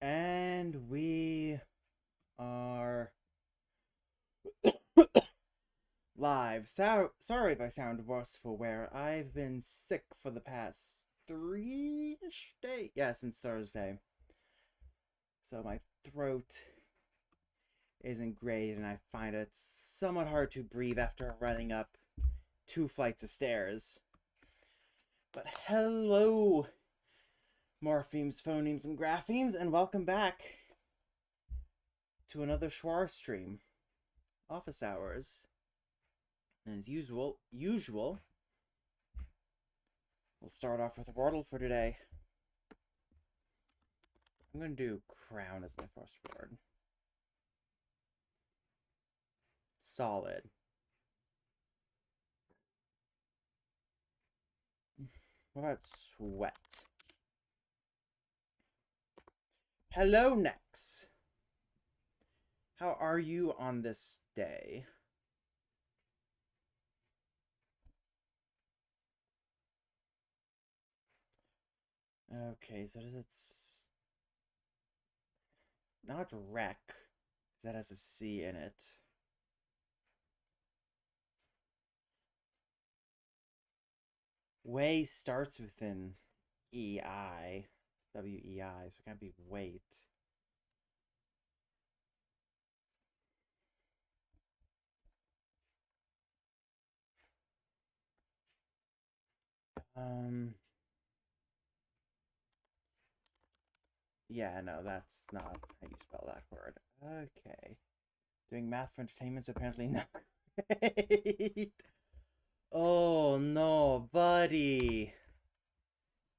And we are live. Sorry if I sound worse for wear. I've been sick for the past three-ish days. Yeah, since Thursday. So my throat isn't great, and I find it somewhat hard to breathe after running up 2 flights of stairs. But hello, morphemes, phonemes, and graphemes, and welcome back to another Schwar stream. Office hours. And as usual, we'll start off with a wordle for today. I'm going to do crown as my first word. Solid. What about sweat? Hello, Nex. How are you on this day? Okay, so does it... Not wreck, because that has a C in it. Way starts with an E-I. W-E-I, so it can't be weight. Yeah, no, that's not how you spell that word. Okay. Doing math for entertainment is apparently not great. Oh no, buddy.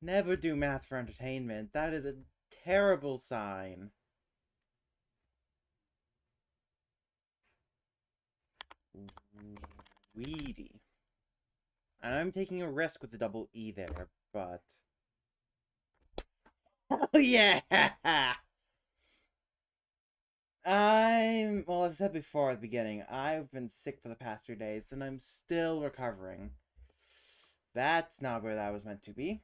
Never do math for entertainment. That is a terrible sign. Weedy. And I'm taking a risk with the double E there, but... Oh yeah! well, as I said before at the beginning, I've been sick for the past 3 days, and I'm still recovering. That's not where that was meant to be.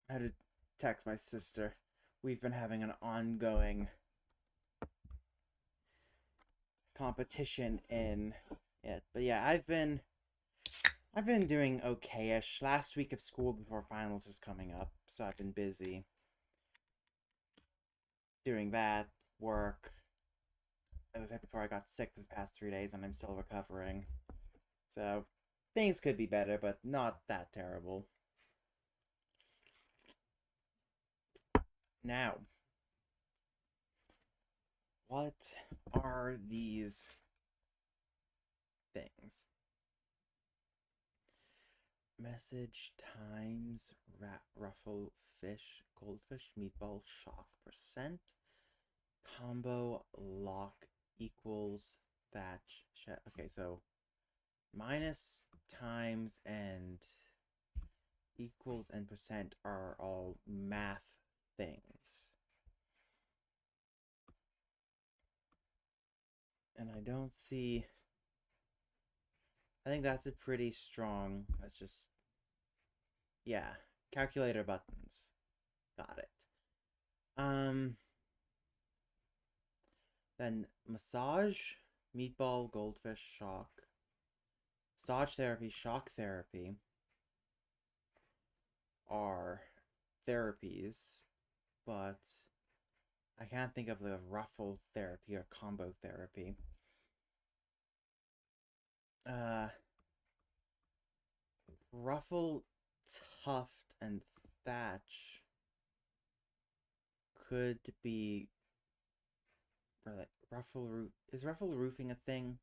I had to text my sister. We've been having an ongoing competition in it. But yeah, I've been doing okay-ish. Last week of school before finals is coming up, so I've been busy doing that, work. As I said before, I got sick for the past 3 days and I'm still recovering. So things could be better, but not that terrible. Now, what are these things? Message times ruffle fish goldfish meatball shock percent combo lock equals thatch okay, so minus times and equals and percent are all math things, and I don't see... I think that's a pretty strong... That's just... Yeah, calculator buttons. Got it. Then massage, meatball, goldfish, shock. Massage therapy, shock therapy are therapies, but I can't think of the ruffle therapy or combo therapy. Uh, ruffle, tuft, and thatch could be for like ruffle roof. Is ruffle roofing a thing?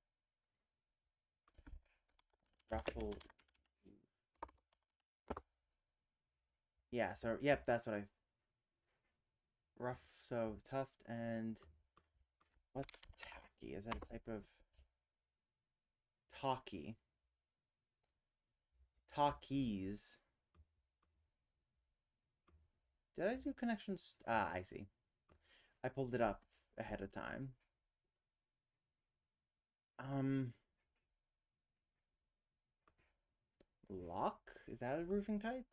Ruffle. Yeah. So yep, that's what I... Rough. So tuft and what's tacky? Is that a type of talkie? Talkies. Did I do connections? Ah, I see. I pulled it up ahead of time. Um, Lock? Is that a roofing type?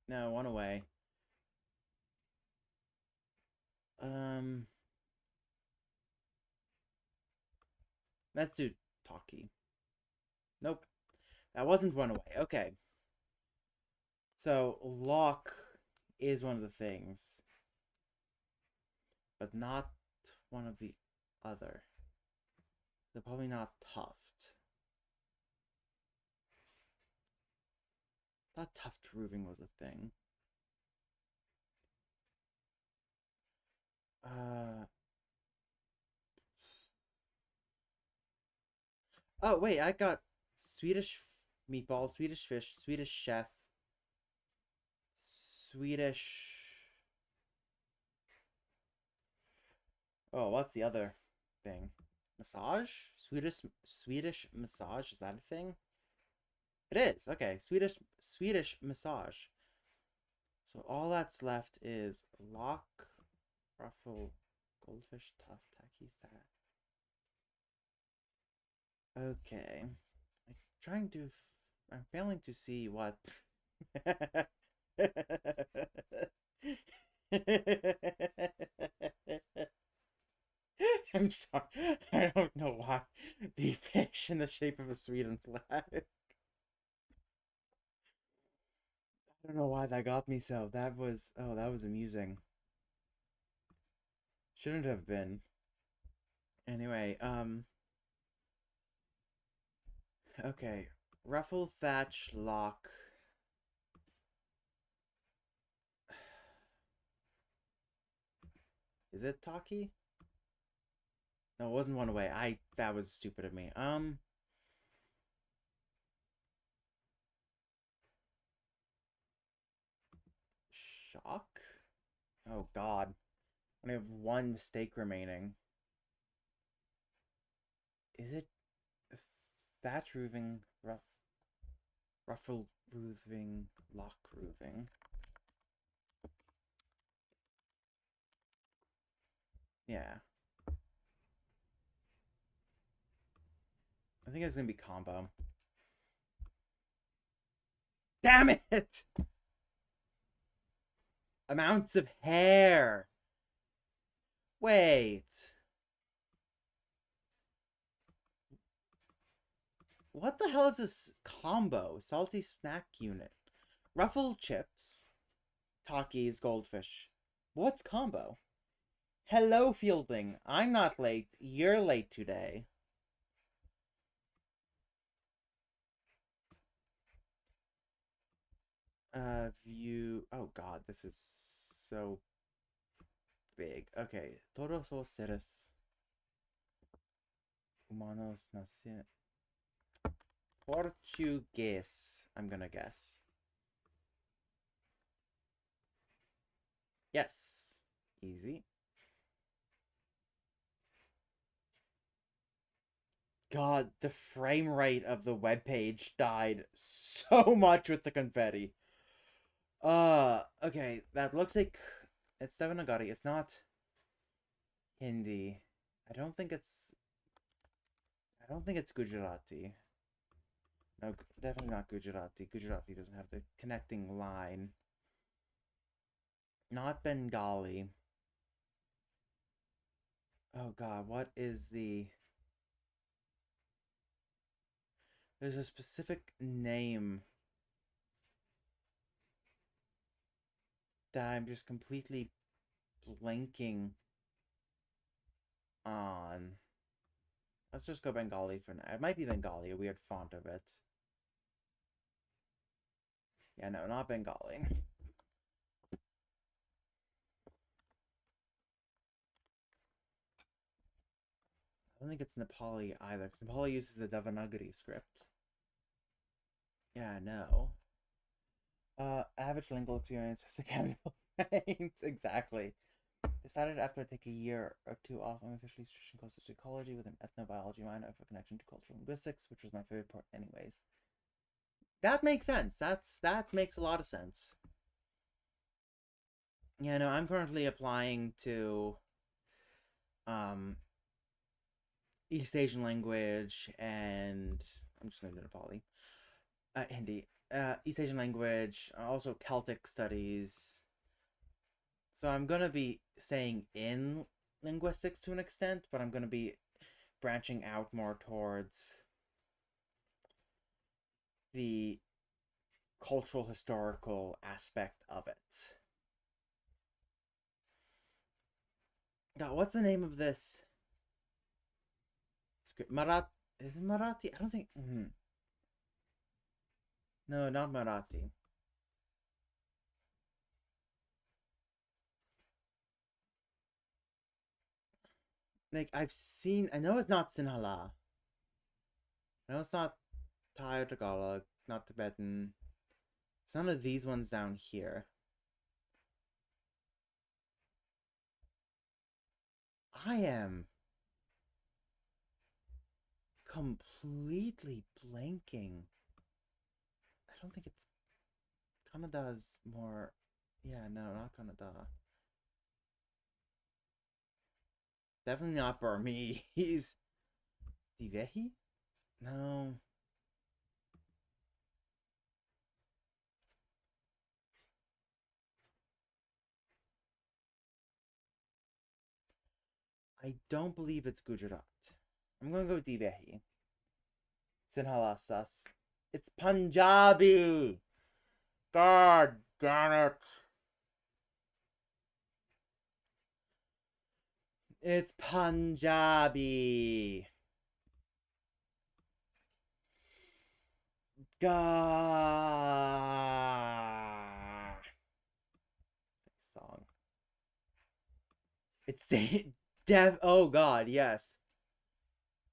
No, one away. Um, let's do Talkie. Nope, that wasn't one away. Okay, so lock is one of the things, but not one of the other. They're probably not tuft. Thought tuft roofing was a thing. Uh. Oh wait, I got Swedish meatball, Swedish fish, Swedish chef, Swedish. Oh, what's the other thing? Massage? Swedish massage, is that a thing? It is. Okay, Swedish massage. So all that's left is lock, ruffle, goldfish, tuft, tacky, fat. Okay. I'm trying to I'm failing to see what I'm sorry. I don't know why the fish in the shape of a Sweden flag. I don't know why that got me so. That was amusing. Shouldn't have been. Anyway, okay. Ruffle, thatch, lock. Is it Taki? No, it wasn't one away. That was stupid of me. Shock? Oh god. I only have one mistake remaining. Is it thatch roofing, ruffle roofing, lock roofing? Yeah. I think it's gonna be combo. Damn it! Amounts of hair! Wait. What the hell is this combo? Salty snack unit. Ruffled chips. Takis, goldfish. What's combo? Hello, Fielding. I'm not late. You're late today. View. Oh god, this is so big. Okay. Todos os seres humanos nacen. Portuguese, I'm gonna guess. Yes. Easy. God, the frame rate of the webpage died so much with the confetti. Okay, that looks like it's Devanagari. It's not Hindi. I don't think it's Gujarati. No, definitely not Gujarati. Gujarati doesn't have the connecting line. Not Bengali. Oh god, what is the... There's a specific name that I'm just completely blanking on. Let's just go Bengali for now. It might be Bengali, a weird font of it. Yeah, no, not Bengali. I don't think it's Nepali either, because Nepali uses the Devanagari script. Yeah, no. Average lingual experience with accountable frames. Exactly. Decided after I take a year or two off, I'm officially switching courses to ecology with an ethnobiology minor for connection to cultural linguistics, which was my favorite part anyways. That makes sense. That makes a lot of sense. Yeah, no, I'm currently applying to um East Asian language, and I'm just going to Nepali. Hindi, East Asian language, also Celtic studies. So I'm gonna be saying in linguistics to an extent, but I'm gonna be branching out more towards the cultural historical aspect of it. God, what's the name of this script? Is it Marathi? I don't think. No, not Marathi. Like I've seen. I know it's not Sinhala. I know it's not Thai or Tagalog, not Tibetan. It's none of these ones down here. I am completely blanking. I don't think it's Kannada's more. Yeah, no, not Kannada. Definitely not Burmese. Divehi? No. I don't believe it's Gujarat. I'm gonna go Divehi. Sinhala sus. It's Punjabi! God damn it. It's Punjabi. God. Song. It's oh god, yes.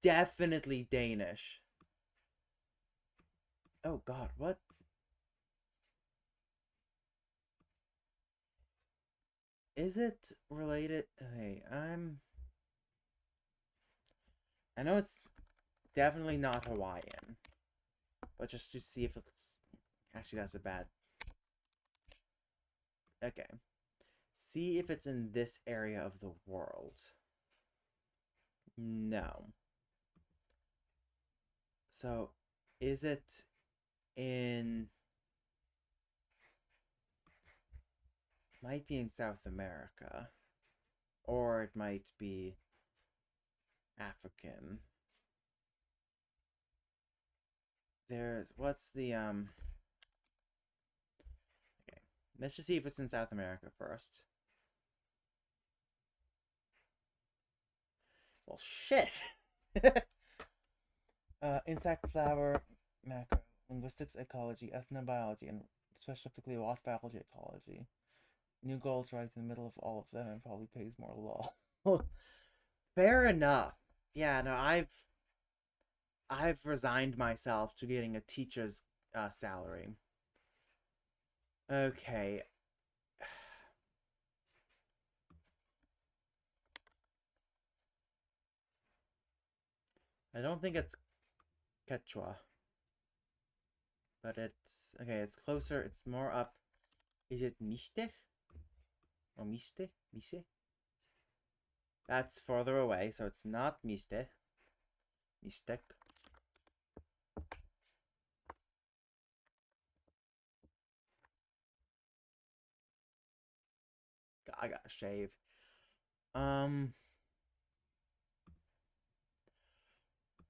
Definitely Danish. Oh god, what? Is it related? Hey, I know it's definitely not Hawaiian. But just to see if it's actually that's a bad. Okay. See if it's in this area of the world. No. So, is it in might be in South America or it might be African. There's what's the okay. Let's just see if it's in South America first. Well, shit. Insect, flower, macro, linguistics, ecology, ethnobiology, and specifically wasp biology, ecology. New goals right in the middle of all of them and probably pays more law. Fair enough. Yeah, no, I've resigned myself to getting a teacher's salary. Okay. I don't think it's Quechua, but it's okay. It's closer. It's more up. Is it Miste or Miste? Miste? That's further away, so it's not Miste. Mistek. I gotta shave. Um,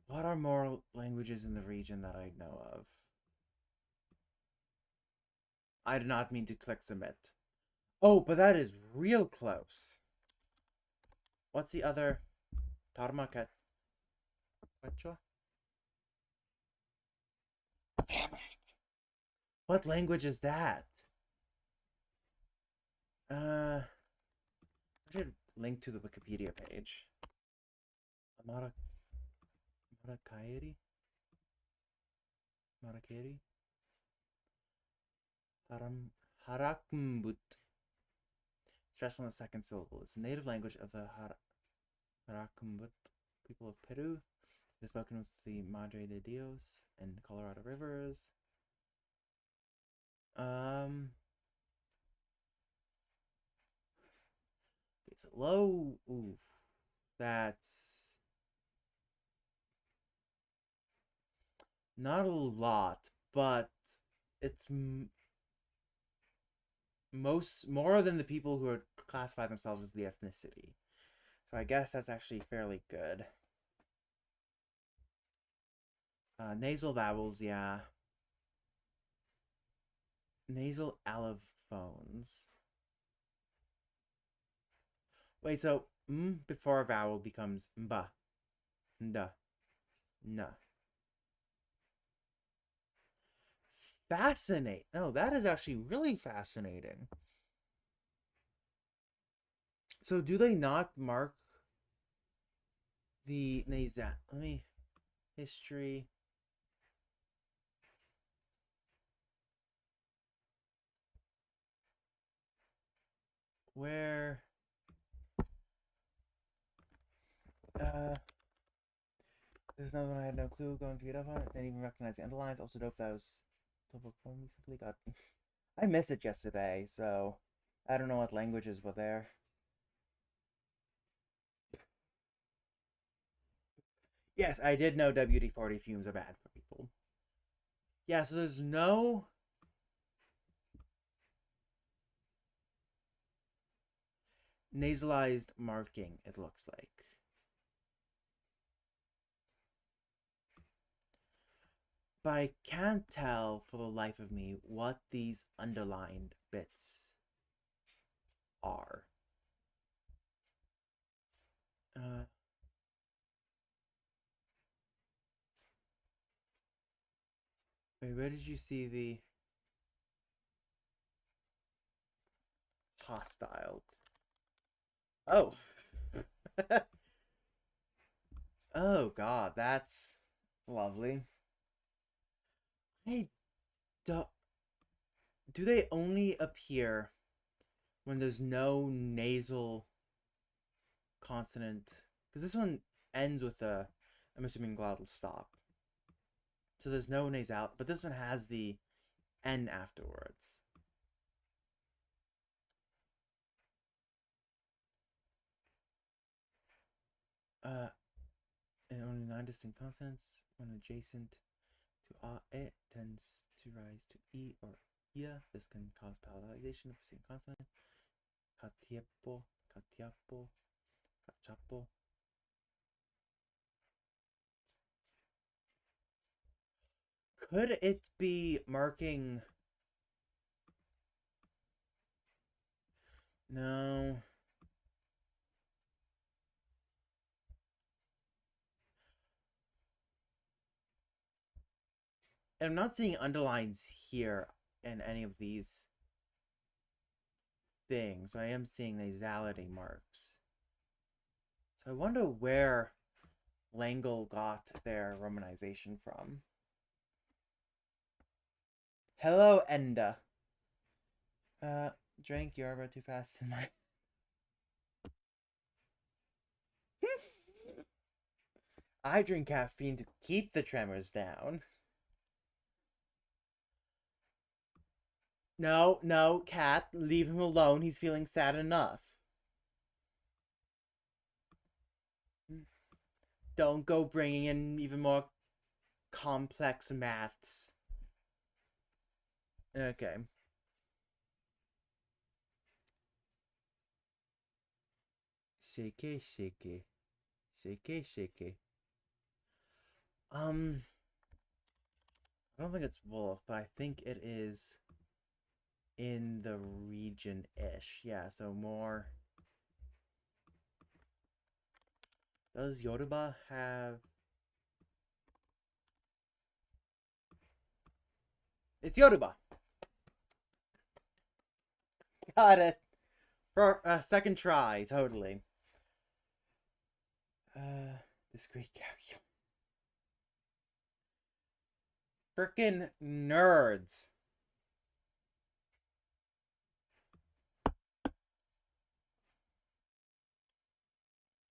what are more languages in the region that I know of? I did not mean to click submit. Oh, but that is real close. What's the other? Tarmaket. Quechua? Damn it. What language is that? I should link to the Wikipedia page. Amara Marakairi? Marakiri? Harakmbut. Stress on the second syllable. It's the native language of the Harakmbut people of Peru. It is spoken with the Madre de Dios and Colorado rivers. It's low. Oof. That's not a lot. but it's more than the people who are classify themselves as the ethnicity. So I guess that's actually fairly good. Nasal vowels, yeah. Nasal allophones. Wait, so before a vowel becomes mba, nda, na. Fascinate. No, that is actually really fascinating. So do they not mark the nasal? Let me history. Where uh there's another one I had no clue going to get up on it. Didn't even recognize the underlines. Also dope that was double recently got I missed it yesterday, so I don't know what languages were there. Yes, I did know WD-40 fumes are bad for people. Yeah, so there's no nasalized marking, it looks like. But I can't tell for the life of me what these underlined bits are. Uh, Wait, where did you see the hostile? Oh. Oh god, that's lovely. Hey, do they only appear when there's no nasal consonant? Because this one ends with a, I'm assuming glottal stop. So there's no nasal, but this one has the N afterwards. Uh, and only nine distinct consonants when adjacent to it tends to rise to e or ia. This can cause palatalization of the same consonant. Catiepo, catiapo, cachapo. Could it be marking? No. And I'm not seeing underlines here in any of these things. So I am seeing nasality marks. So I wonder where Langle got their romanization from. Hello, Enda. Drank Yarba too fast in my. I drink caffeine to keep the tremors down. No, no, Cat, leave him alone. He's feeling sad enough. Don't go bringing in even more complex maths. Okay. Shake, shake. Shake, shake. I don't think it's wolf, but I think it is in the region-ish. Yeah, so more. Does Yoruba have... It's Yoruba! Got it! For a second try, totally. Discrete calculus. Frickin' nerds.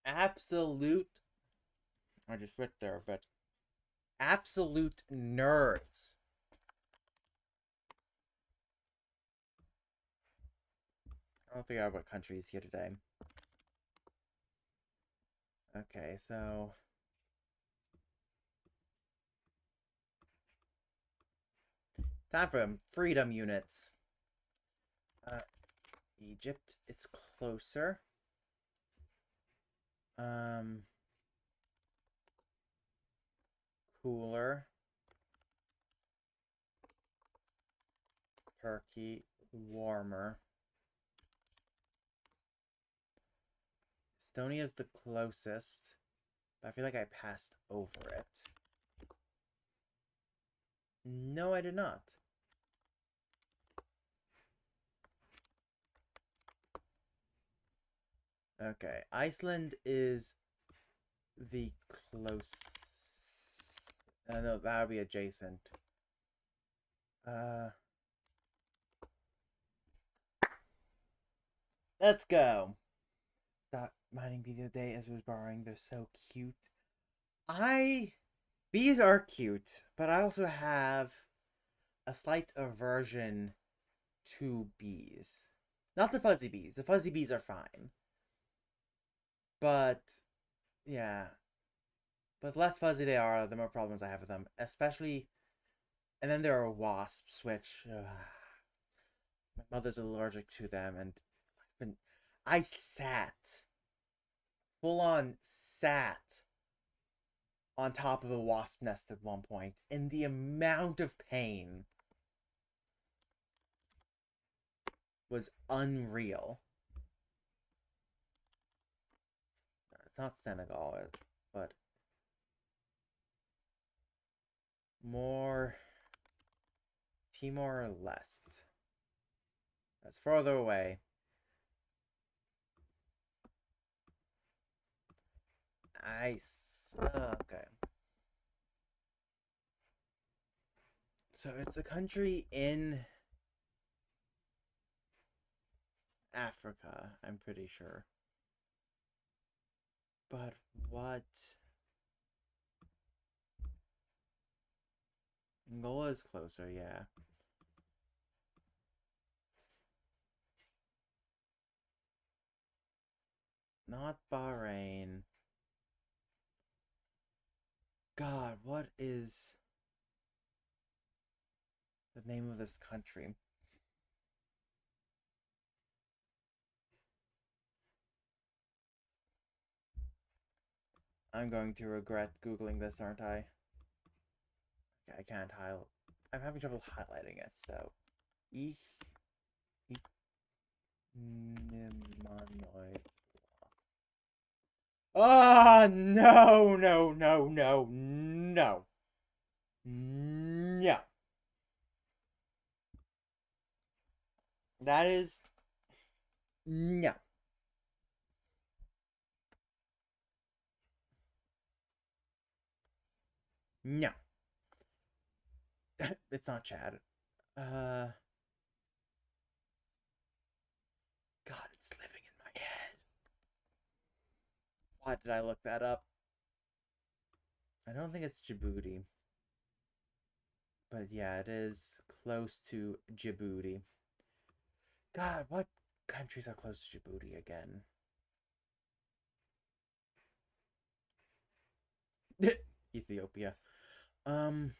Absolute... I just went there, but... Absolute nerds. I'll figure out what country is here today. Okay, so... Time for freedom units. Egypt, it's closer. Cooler. Turkey, warmer. Estonia's the closest, but I feel like I passed over it. No, I did not. Okay, Iceland is the close. No, that would be adjacent. Let's go. Stop minding me the other day as I was borrowing. They're so cute. Bees are cute, but I also have a slight aversion to bees. Not the fuzzy bees. The fuzzy bees are fine. But, yeah. But the less fuzzy they are, the more problems I have with them. Especially, and then there are wasps, which my mother's allergic to them, and I sat, full on sat on top of a wasp nest at one point, and the amount of pain was unreal. It's not Senegal, but more Timor Leste. That's farther away. Ice. Okay. So it's a country in Africa, I'm pretty sure. But what? Angola is closer, yeah. Not Bahrain. God, what is the name of this country? I'm going to regret Googling this, aren't I? I can't highlight. I'm having trouble highlighting it, so. Nimanoid. Ah, no, no, no, no, no. No. That is. No. No. It's not Chad. God, it's living in my head. Why did I look that up? I don't think it's Djibouti. But yeah, it is close to Djibouti. God, what countries are close to Djibouti again? Ethiopia. Gabon?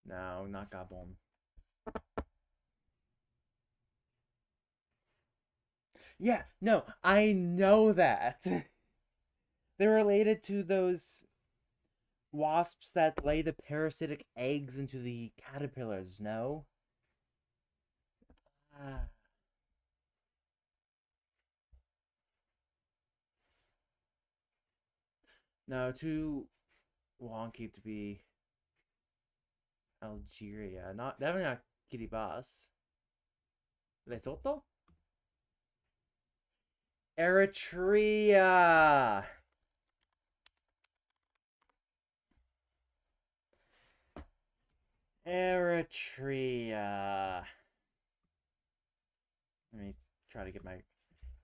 No, not Gabon. Yeah, no, I know that. They're related to those wasps that lay the parasitic eggs into the caterpillars, no? Ah. No, too wonky to be Algeria. Not definitely not Kiribati. Lesotho? Eritrea. Eritrea. Let me try to get my.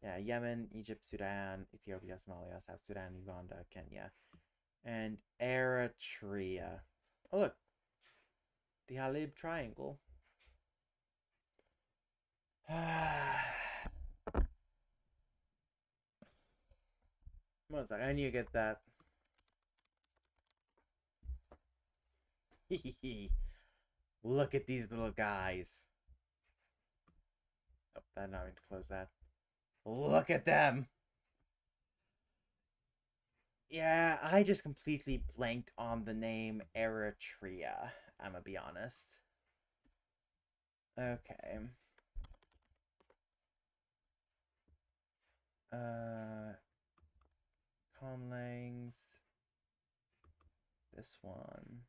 Yeah, Yemen, Egypt, Sudan, Ethiopia, Somalia, South Sudan, Uganda, Kenya, and Eritrea. Oh, look. The Halib Triangle. One sec, I need to get that. Look at these little guys. Oh, I'm not going to close that. Look at them. Yeah, I just completely blanked on the name Eritrea. I'm gonna be honest. Okay. Uh, Conlangs. This one.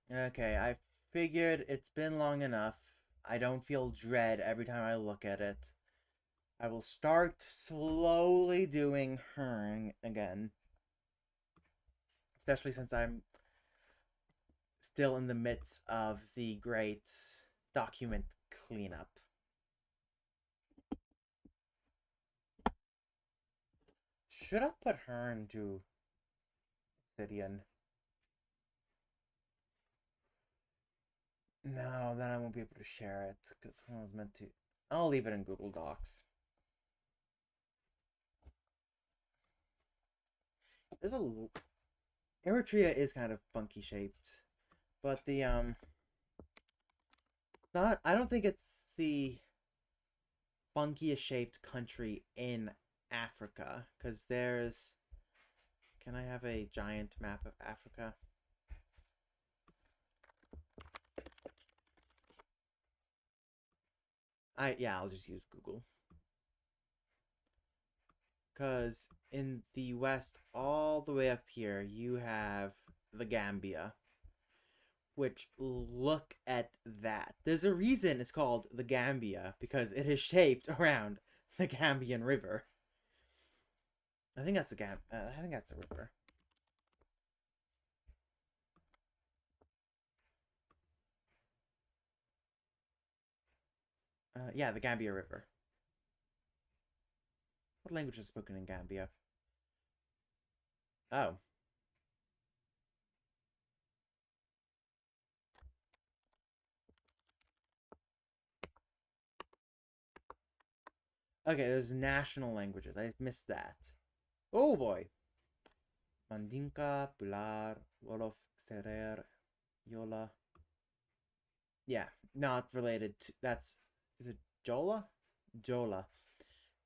Okay, I figured it's been long enough. I don't feel dread every time I look at it. I will start slowly doing her again. Especially since I'm still in the midst of the great document cleanup. Should have put her into Obsidian. No, then I won't be able to share it because I was meant to. I'll leave it in Google Docs. There's a Eritrea is kind of funky shaped, but the not. I don't think it's the funkiest shaped country in Africa because there's. Can I have a giant map of Africa? I'll just use Google. Because in the west, all the way up here, you have the Gambia. Which, look at that. There's a reason it's called the Gambia, because it is shaped around the Gambian River. I think that's I think that's the river. Yeah, the Gambia River. What language is spoken in Gambia? Oh. Okay, there's national languages. I missed that. Oh boy. Mandinka, Pular, Wolof, Serer, Yola. Yeah, not related to. That's. Is it Jola? Jola.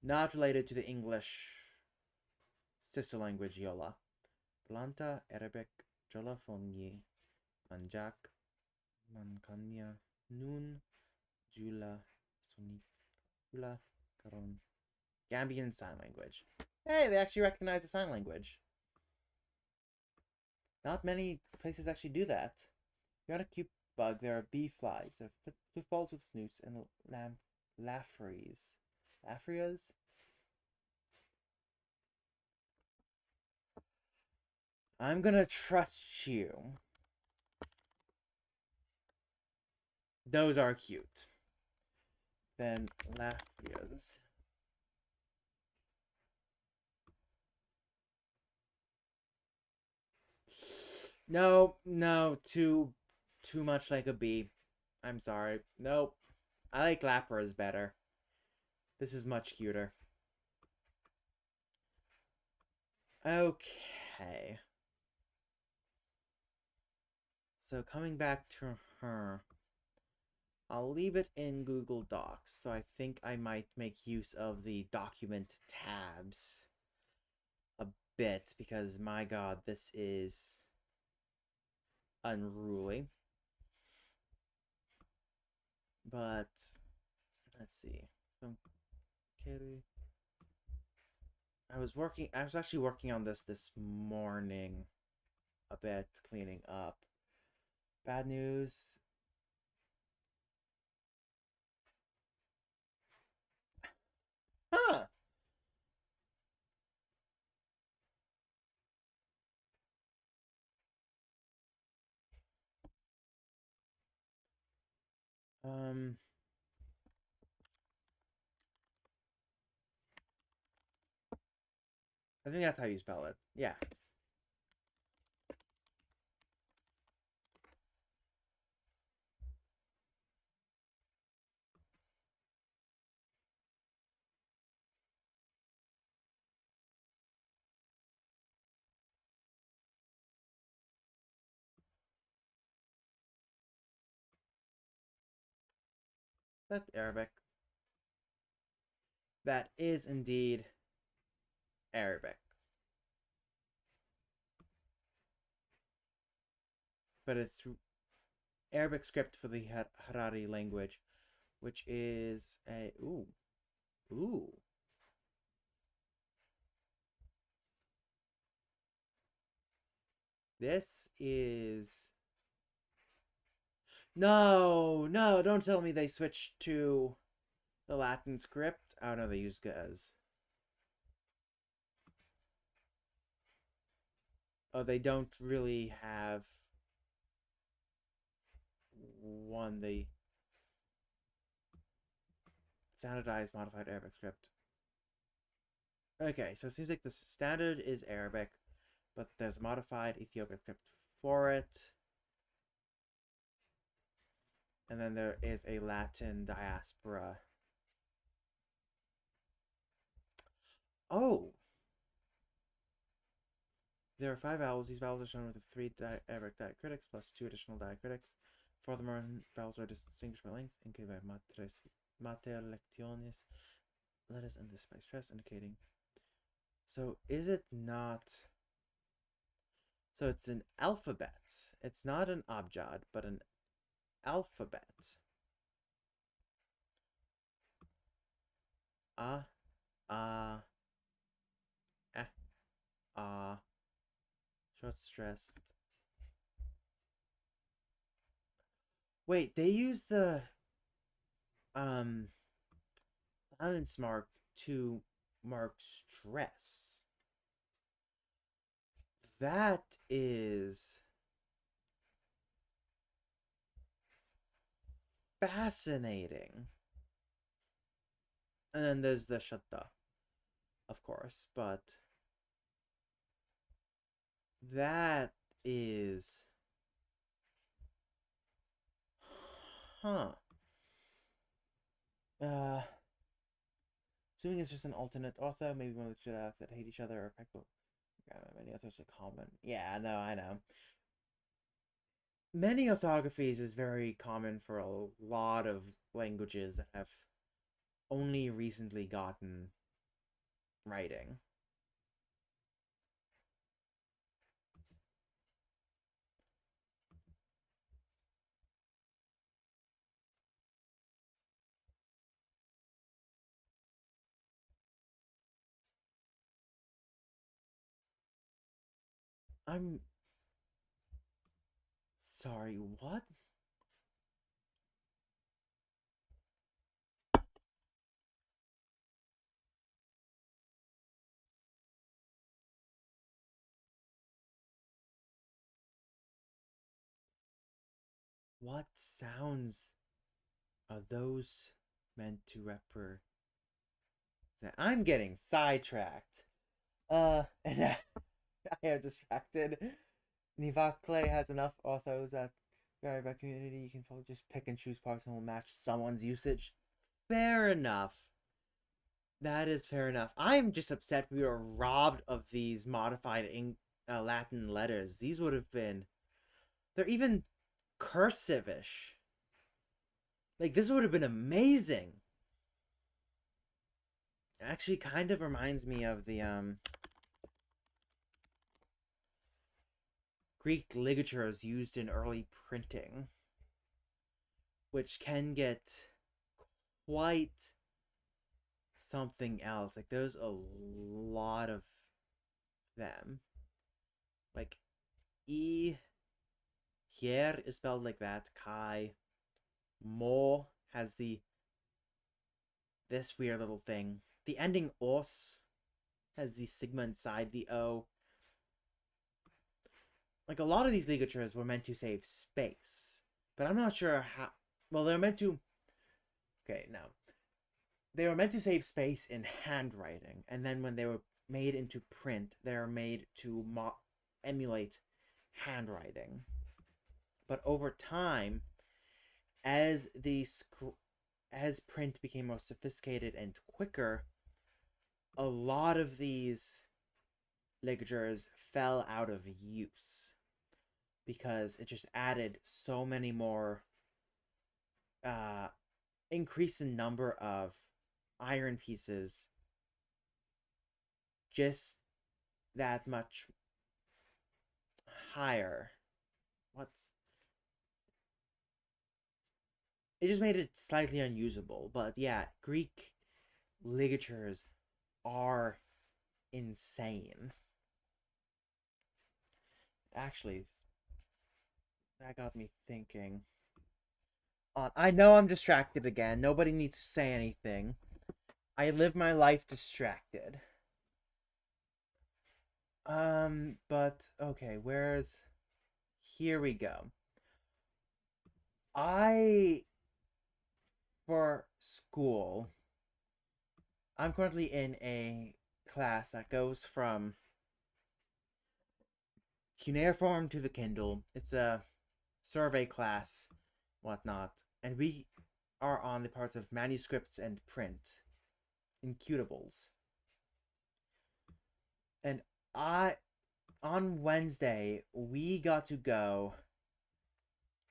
Not related to the English sister language Yola. Planta, Arabic, Jola Fongi, Manjak, Mankanya, Nun, Jula, Sunikula, Karon. Gambian Sign Language. Hey, they actually recognize the sign language. Not many places actually do that. Beyond a cute bug, there are bee flies, footballs with snoots, and laffries. Laffrias? I'm gonna trust you. Those are cute. Then laffrias. No, no, too much like a bee. I'm sorry. Nope. I like Lapras better. This is much cuter. Okay. So coming back to her. I'll leave it in Google Docs, so I think I might make use of the document tabs a bit because my god, this is unruly. But let's see. I was actually working on this morning a bit, cleaning up. Bad news. Huh. Um I think that's how you spell it. Yeah. That's Arabic. That is indeed Arabic. But it's Arabic script for the Harari language, which is a ooh. This is no, don't tell me they switched to the Latin script. Oh no, they use Gaz. Oh, they don't really have one. They standardized modified Arabic script. Okay, so it seems like the standard is Arabic, but there's a modified Ethiopian script for it. And then there is a Latin diaspora. Oh! There are 5 vowels. These vowels are shown with 3 Arabic diacritics plus 2 additional diacritics. Furthermore, vowels are distinguished by length, indicated by mater lectiones, letters and this by stress, indicating. So is it not? So it's an alphabet. It's not an abjad, but an alphabet. Ah, ah, short stressed. Wait, they use the silence mark to mark stress. That is fascinating. And then there's the shatta, of course, but that is huh. Assuming it's just an alternate author, maybe one of the dialects that hate each other or affect many others are common. Yeah, no, I know. Many orthographies is very common for a lot of languages that have only recently gotten writing. I'm sorry, what? What sounds are those meant to represent? I'm getting sidetracked. And I am distracted. Nivakle has enough authors that vary by community. You can probably just pick and choose parts and will match someone's usage. Fair enough. That is fair enough. I'm just upset we were robbed of these modified Latin letters. These would have been. They're even cursive-ish. Like, this would have been amazing. It actually kind of reminds me of the Greek ligatures used in early printing, which can get quite something else. Like, there's a lot of them. Like, E here is spelled like that. Kai. Mo has this weird little thing. The ending os has the sigma inside the O. Like, a lot of these ligatures were meant to save space. But I'm not sure how. Well, they're meant to. Okay, no. They were meant to save space in handwriting. And then when they were made into print, they're made to emulate handwriting. But over time, as print became more sophisticated and quicker, a lot of these ligatures fell out of use because it just added so many more increase the number of iron pieces just that much higher. What's it just made it slightly unusable, but yeah, Greek ligatures are insane. Actually, that got me thinking. I know I'm distracted again. Nobody needs to say anything. I live my life distracted. But okay, where's here we go. I for school, I'm currently in a class that goes from cuneiform to the Kindle. It's a survey class, whatnot, and we are on the parts of manuscripts and print, incutables. And I on Wednesday we got to go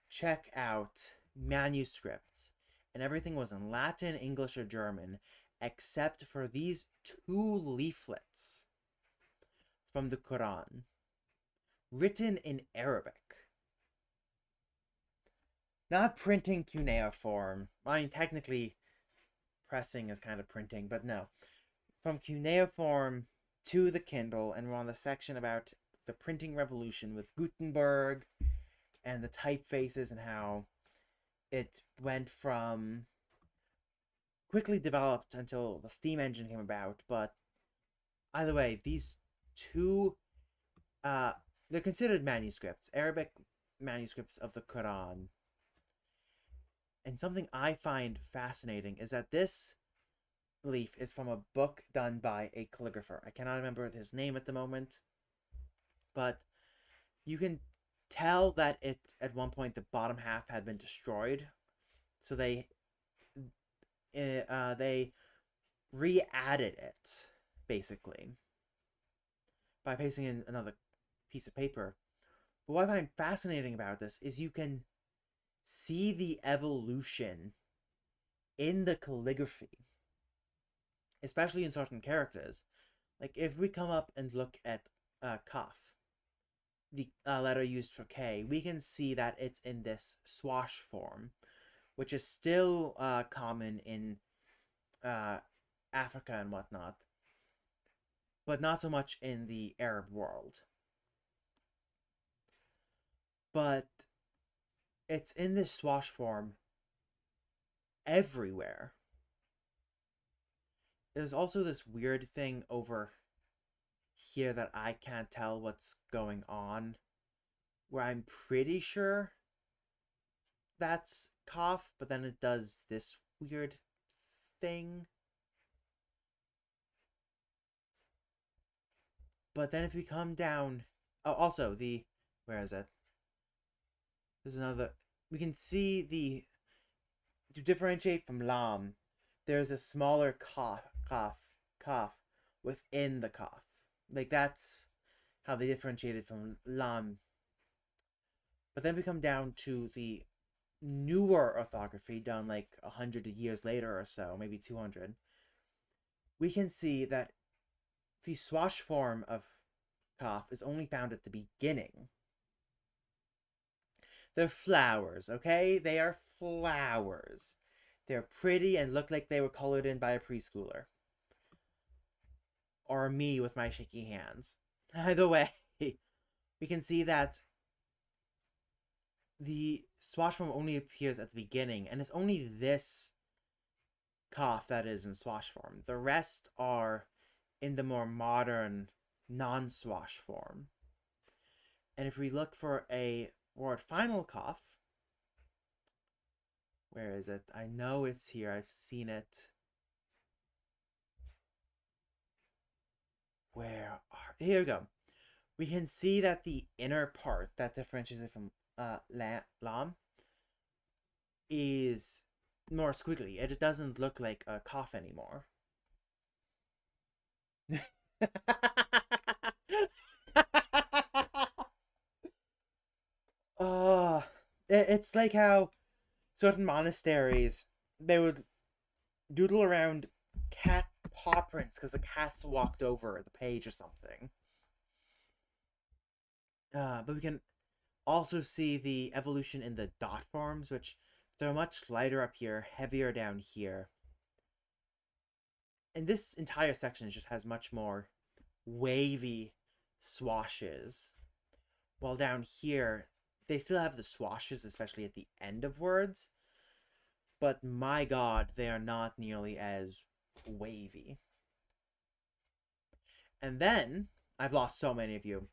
check out manuscripts, and everything was in Latin, English, or German, except for these two leaflets from the Quran, written in Arabic. Not printing cuneiform. I mean, technically, pressing is kind of printing, but no. From cuneiform to the Kindle, and we're on the section about the printing revolution with Gutenberg and the typefaces and how it went from quickly developed until the steam engine came about. But either way, these two they're considered manuscripts, Arabic manuscripts of the Quran. And something I find fascinating is that this leaf is from a book done by a calligrapher. I cannot remember his name at the moment, but you can tell that it at one point the bottom half had been destroyed, so they re-added it basically by pasting in another piece of paper. But what I find fascinating about this is you can see the evolution in the calligraphy, especially in certain characters. Like if we come up and look at Kaf, the letter used for K, we can see that it's in this swash form, which is still common in Africa and whatnot, but not so much in the Arab world. But it's in this swash form everywhere. There's also this weird thing over here that I can't tell what's going on, where I'm pretty sure that's cough, but then it does this weird thing. But then if we come down, oh, also where is it? There's another. We can see to differentiate from lam. There's a smaller cough within the cough. Like that's how they differentiated from lam. But then we come down to the newer orthography done like 100 years later or so, maybe 200. We can see that the swash form of cough is only found at the beginning. They're flowers, okay? They are flowers. They're pretty and look like they were colored in by a preschooler. Or me with my shaky hands. Either way, we can see that the swash form only appears at the beginning, and it's only this cough that is in swash form. The rest are in the more modern non-swash form. And if we look for a word final cough, where is it? I know it's here. I've seen it. Here we go. We can see that the inner part that differentiates it from lam is more squiggly. It doesn't look like a cough anymore. uh, it's like how certain monasteries they would doodle around cat paw prints because the cats walked over the page or something. But we can also see the evolution in the dot forms, which they're much lighter up here, heavier down here. And this entire section just has much more wavy swashes. While down here, they still have the swashes, especially at the end of words. But my god, they are not nearly as wavy. And then, I've lost so many of you,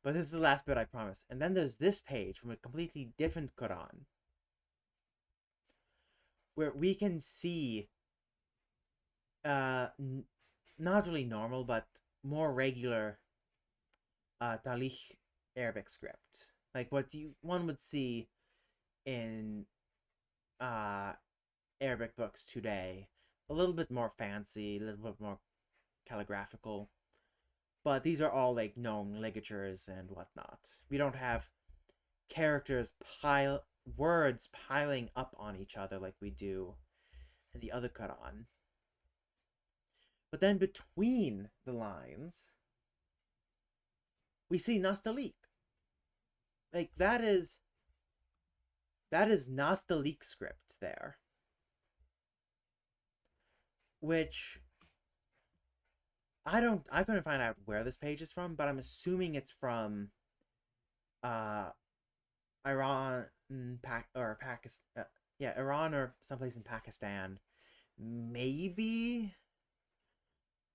but this is the last bit, I promise. And then there's this page from a completely different Quran, where we can see not really normal, but more regular Talich Arabic script, like what one would see in uh, Arabic books today. A little bit more fancy, a little bit more calligraphical, but these are all like known ligatures and whatnot. We don't have characters words piling up on each other like we do in the other Quran. But then between the lines, we see Nastalik. Like that is Nastalik script there, which I couldn't find out where this page is from, but I'm assuming it's from uh Iran, or Pakistan. Yeah, Iran or someplace in Pakistan. Maybe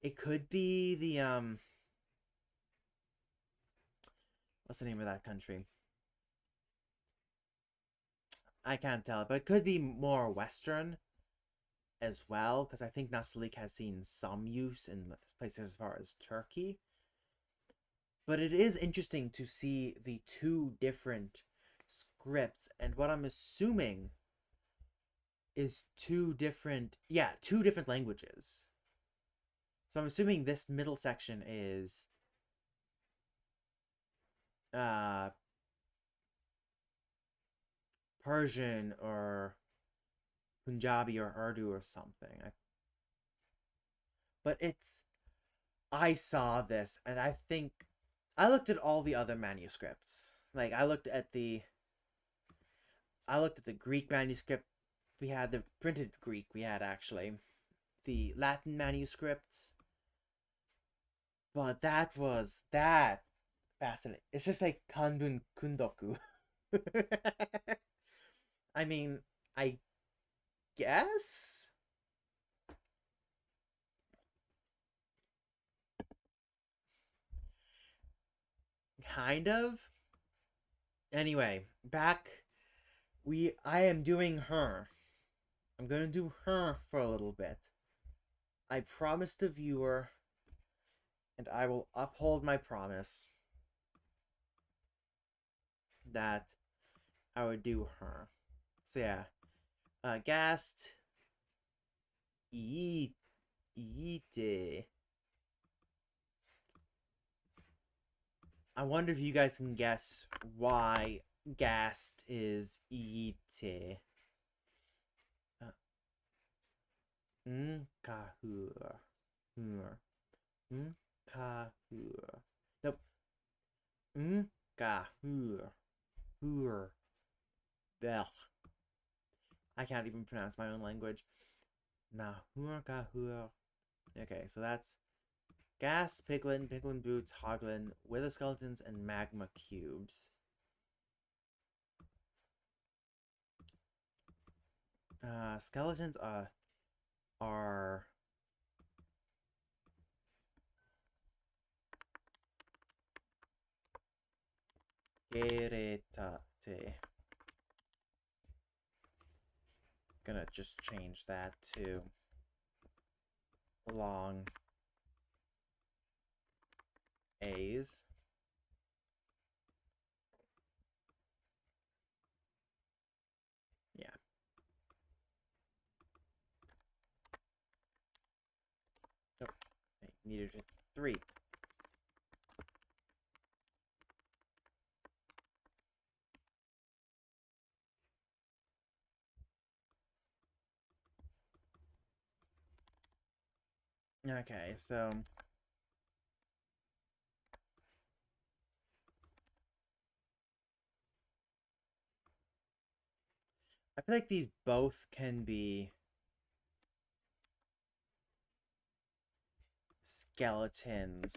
it could be the what's the name of that country? I can't tell, but it could be more Western as well, because I think Nastalik has seen some use in places as far as Turkey. But it is interesting to see the two different scripts, and what I'm assuming is two different languages. So I'm assuming this middle section is Persian or Punjabi or Urdu or something. But I saw this and I think I looked at all the other manuscripts. Like I looked at the Greek manuscript. We had the printed Greek. We had actually the Latin manuscripts. But that fascinating. It's just like Kanbun Kundoku. I mean, I guess. Kind of. Anyway, I am doing her. I'm gonna do her for a little bit. I promised the viewer, and I will uphold my promise, that I would do her. So yeah, Gast, Eat, I wonder if you guys can guess why Gast is Ite. Kahur. Kahur. Nope. Kahur. Hur. Bech. I can't even pronounce my own language. Nahur Kahur. Okay, so that's Gas, Piglin, Piglin Boots, Hoglin, Wither Skeletons, and Magma Cubes. Skeletons are Geretate. Gonna just change that to long A's. Yeah. Nope. I needed 3. Okay, so I feel like these both can be skeletons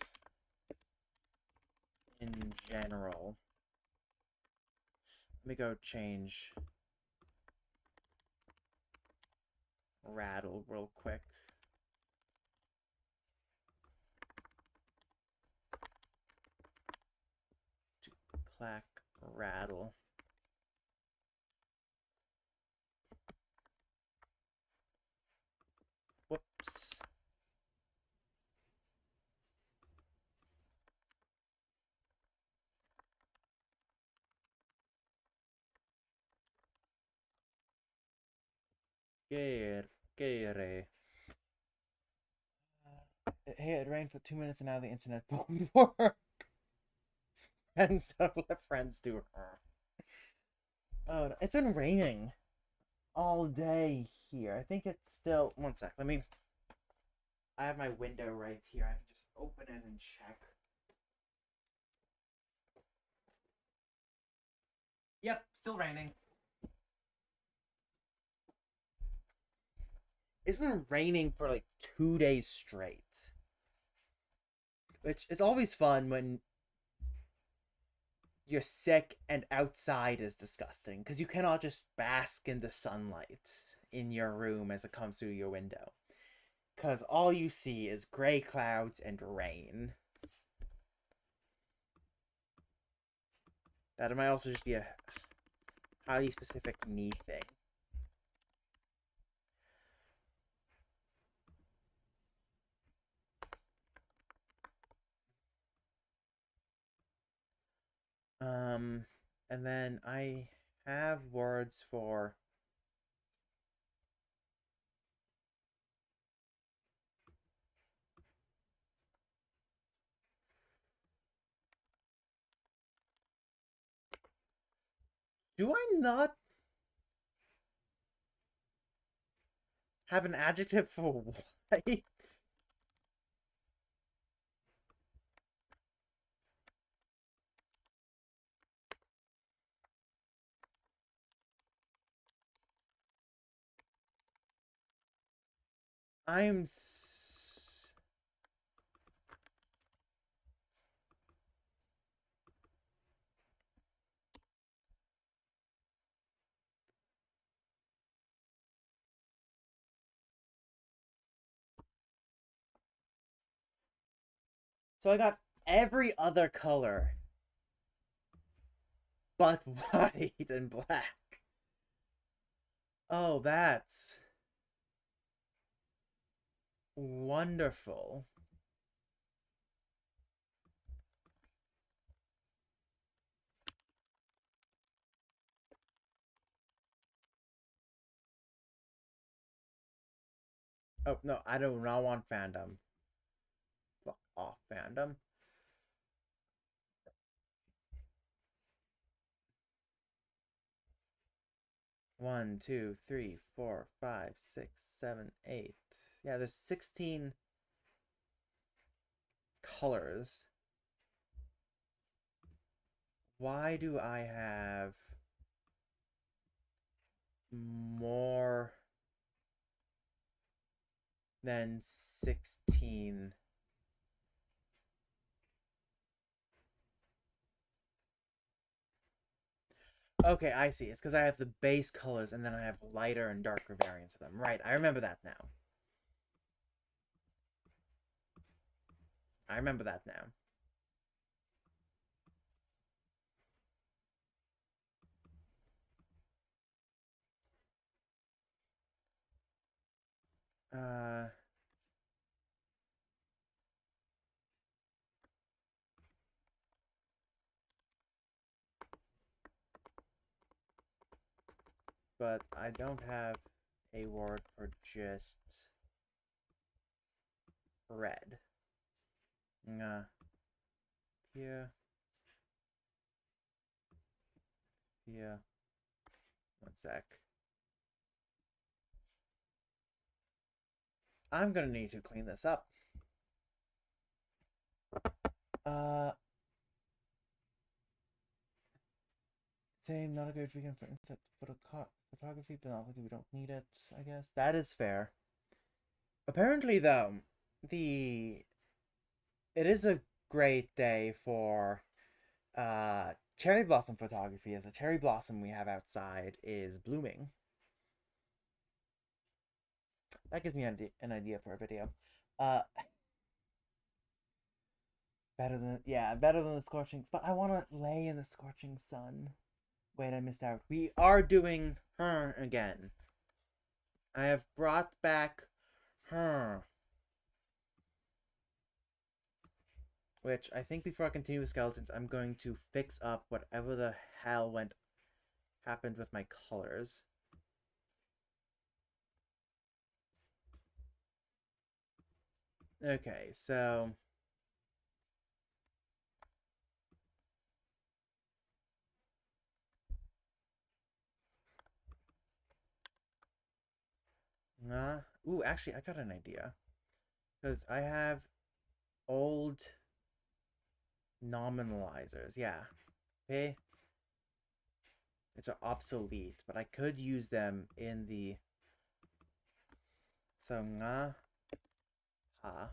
in general. Let me go change rattle real quick. To clack rattle. Whoops. Gere. Hey, it rained for 2 minutes and now the internet won't work. And so let friends do her. Oh, no, it's been raining all day here. I think it's still. One sec. Let me. I have my window right here. I can just open it and check. Yep, still raining. It's been raining for like 2 days straight. Which is always fun when you're sick and outside is disgusting because you cannot just bask in the sunlight in your room as it comes through your window because all you see is gray clouds and rain. That might also just be a highly specific me thing. And then I have words for do I not have an adjective for white? I'm so I got every other color but white and black. Oh, that's wonderful. Oh, no, I do not want fandom. Fuck off, fandom. One, two, three, four, five, six, seven, eight. Yeah, there's 16 colors. Why do I have more than 16? Okay, I see. It's because I have the base colors and then I have lighter and darker variants of them. Right, I remember that now. I remember that now. Uh, but I don't have a word for just red. Here, here. One sec. I'm gonna need to clean this up. Uh, Same, not a great weekend for insect photography, but not like we don't need it, I guess. That is fair. Apparently, though, the it is a great day for cherry blossom photography, as the cherry blossom we have outside is blooming. That gives me an idea for a video. Uh, better than the scorching. But I want to lay in the scorching sun. Wait, I missed out. We are doing her again. I have brought back her, which I think before I continue with skeletons, I'm going to fix up whatever the hell happened with my colors. Okay, so ooh, actually, I got an idea. Because I have old nominalizers. Yeah. Okay. It's obsolete, but I could use them in the. So, ha.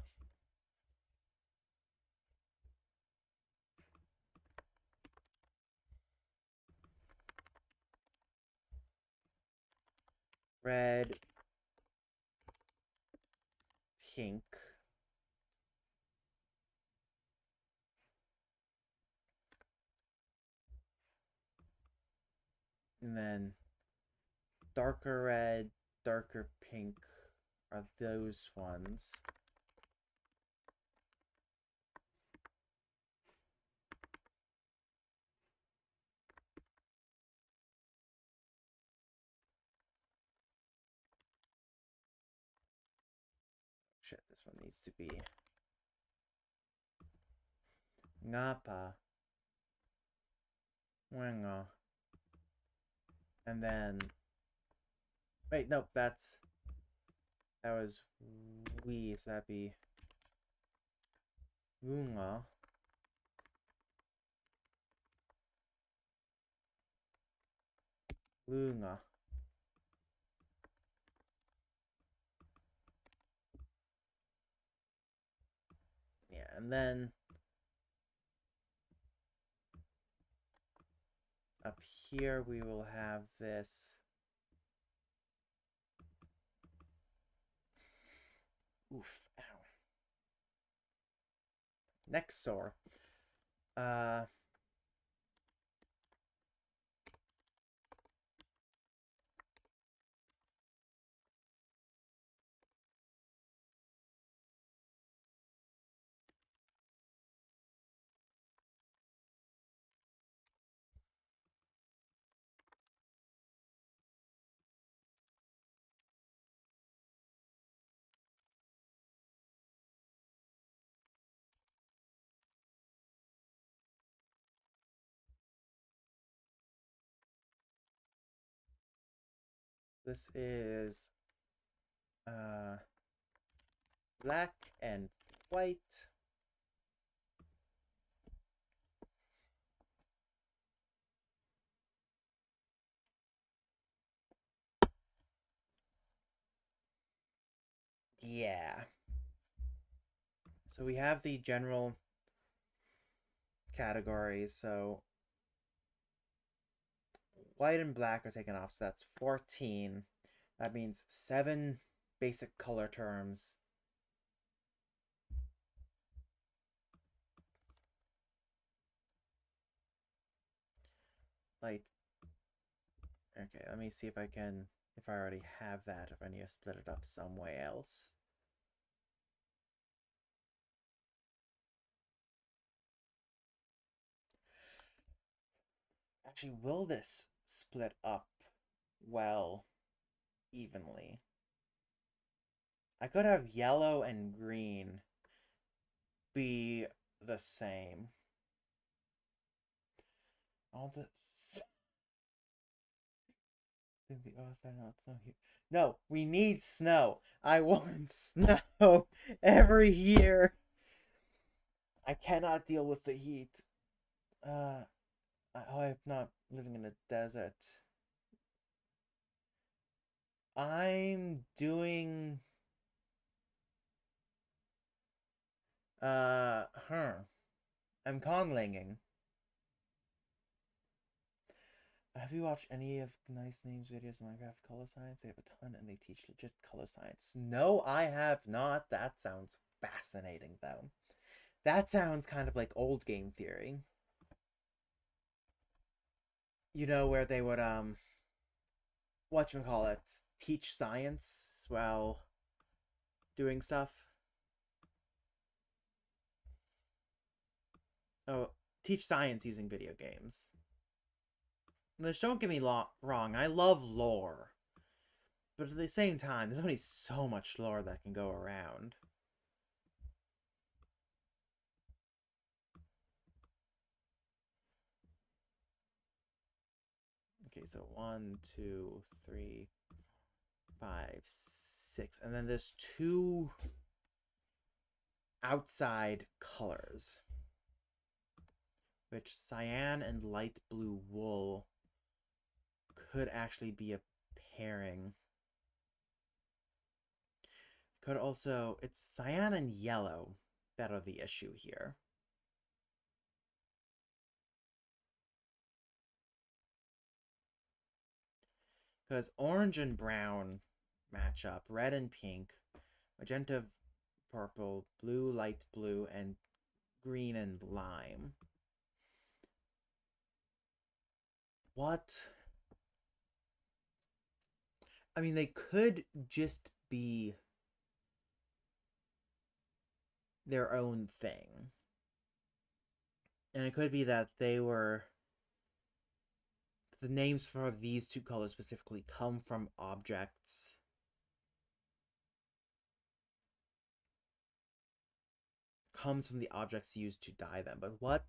Red. Pink. And then darker red, darker pink are those ones. Shit, this one needs to be ngapa. Wenga. And then wait, nope, that was we, so that'd be Wunga. Lunga. Yeah, and then up here we will have this. Oof, ow. Next sore. This is black and white. Yeah. So we have the general categories. So white and black are taken off, so that's 14. That means 7 basic color terms. Like, okay, let me see if I already have that, if I need to split it up some way else. Actually, will this split up well evenly? I could have yellow and green be the same. All this. No, we need snow. I want snow every year. I cannot deal with the heat. Uh, I'm not living in a desert. I'm doing huh. I'm conlanging. Have you watched any of Nice Names videos on Minecraft Color Science? They have a ton and they teach legit color science. No, I have not. That sounds fascinating though. That sounds kind of like old game theory. You know where they would whatchamacallit, teach science while doing stuff. Oh, teach science using video games. Which, don't get me wrong, I love lore. But at the same time, there's only so much lore that can go around. Okay, so 1, 2, 3, 5, 6. And then there's two outside colors, which cyan and light blue wool could actually be a pairing. Could also, it's cyan and yellow that are the issue here. Because orange and brown match up, red and pink, magenta, purple, blue, light blue, and green and lime. What? I mean, they could just be their own thing. And it could be that they were. The names for these two colors specifically come from objects. Comes from the objects used to dye them. But what?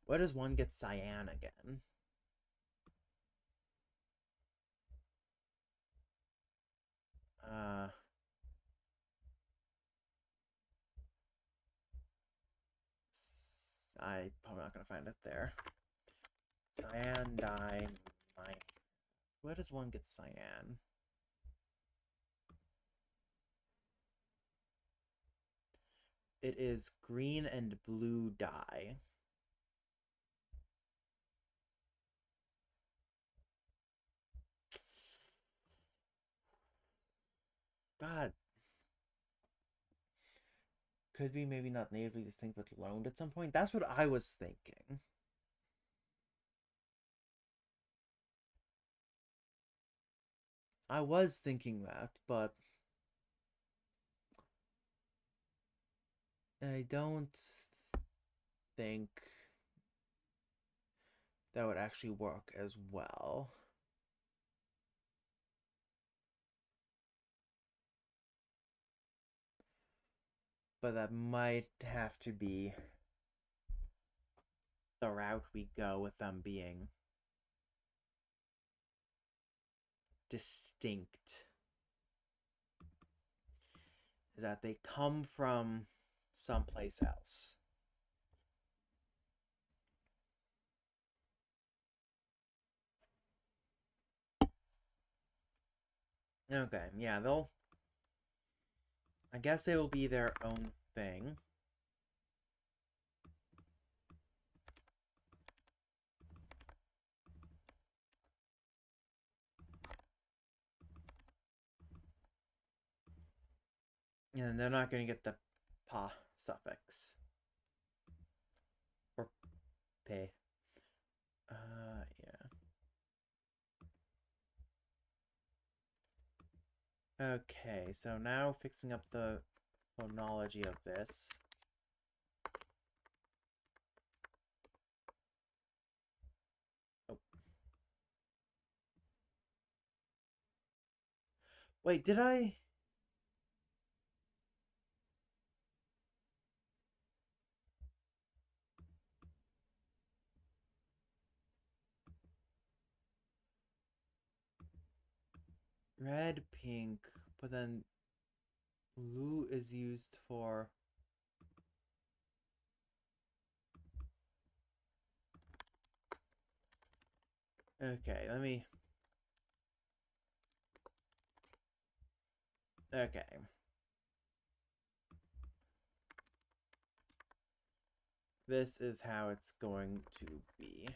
Where does one get cyan again? Uh. I'm probably not gonna find it there. Cyan dye. My. Where does one get cyan? It is green and blue dye. God. Could be maybe not natively distinct but loaned at some point. That's what I was thinking. I was thinking that, but I don't think that would actually work as well. But that might have to be the route we go with them being distinct. Is that they come from someplace else. Okay, yeah, they'll. I guess they will be their own thing. And they're not going to get the pa suffix. Or pe. Yeah. Okay, so now fixing up the phonology of this. Oh. Wait, did I? Red, pink, but then blue is used for Okay, let me. Okay. This is how it's going to be.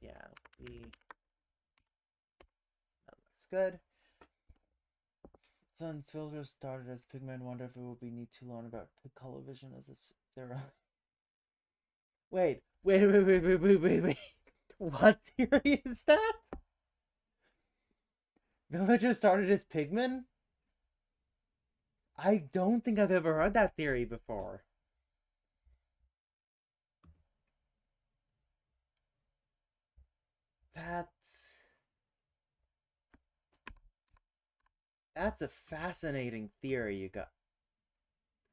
Yeah, that looks good. Sun's filter started as pigment. Wonder if it will be need to learn about color vision as a there. Wait. What theory is that? Villager started as pigmen? I don't think I've ever heard that theory before. That's a fascinating theory you got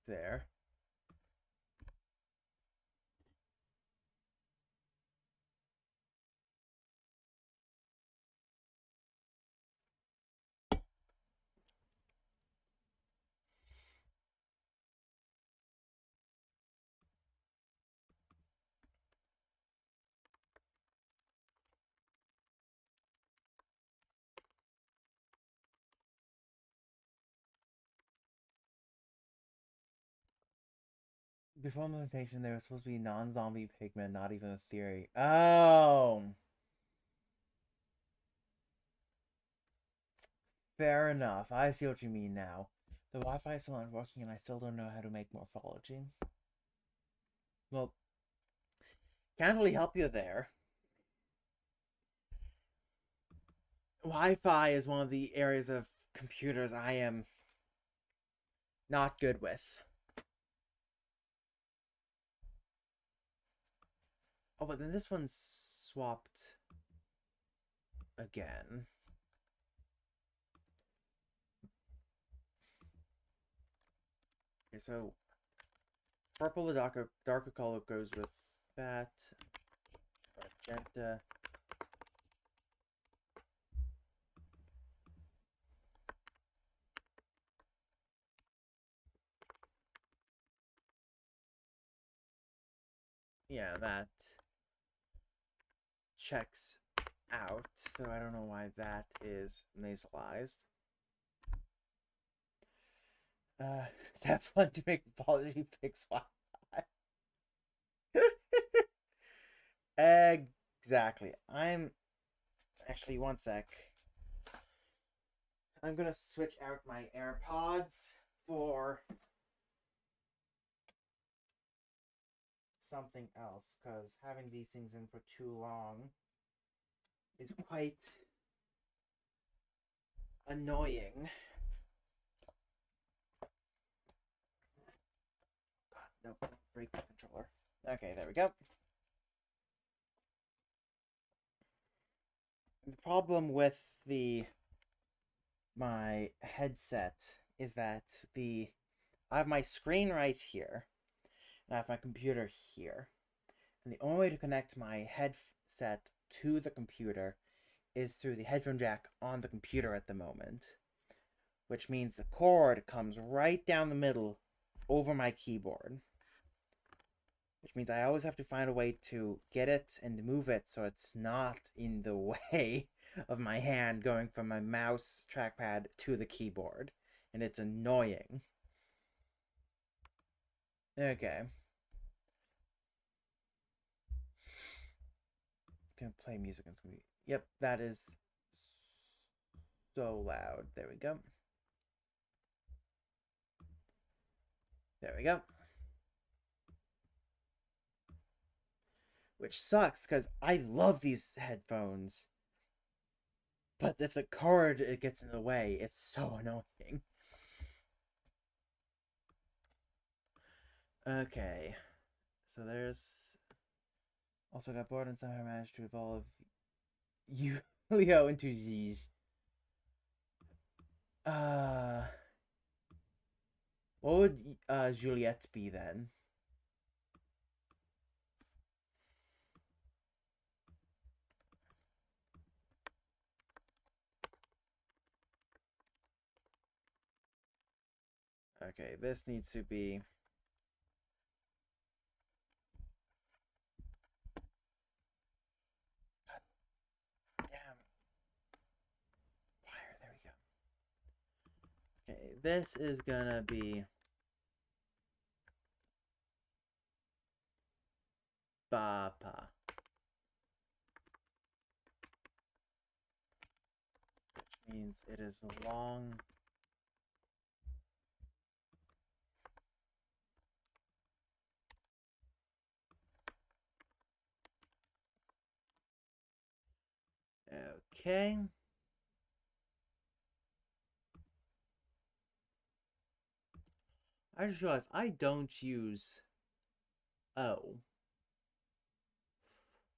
there. Before implementation, they were supposed to be non-zombie pigmen, not even a theory. Oh, fair enough. I see what you mean now. The Wi-Fi is still not working, and I still don't know how to make morphology. Well, can't really help you there. Wi-Fi is one of the areas of computers I am not good with. Oh, but then this one's swapped again. Okay, so purple, the darker color goes with that. Magenta. Yeah, that checks out. So I don't know why that is nasalized. Tap one to make apology fix Wi-Fi. Exactly. I'm actually one sec. I'm gonna switch out my AirPods for something else because having these things in for too long is quite annoying. God, no, break the controller. Okay, there we go. The problem with my headset is that I have my screen right here, and I have my computer here. And the only way to connect my headset to the computer is through the headphone jack on the computer at the moment, which means the cord comes right down the middle over my keyboard, which means I always have to find a way to get it and move it so it's not in the way of my hand going from my mouse trackpad to the keyboard, and it's annoying. Okay. Gonna play music. It's gonna be. Yep, that is so loud. There we go. There we go. Which sucks because I love these headphones. But if the cord it gets in the way, it's so annoying. Okay. So there's also got bored and somehow managed to evolve Leo into Z's. Uh what would Juliet be then? Okay, this needs to be... God damn. Wire, there we go. Okay, this is gonna be... Bapa. Which means it is long... Okay. I just realized I don't use O.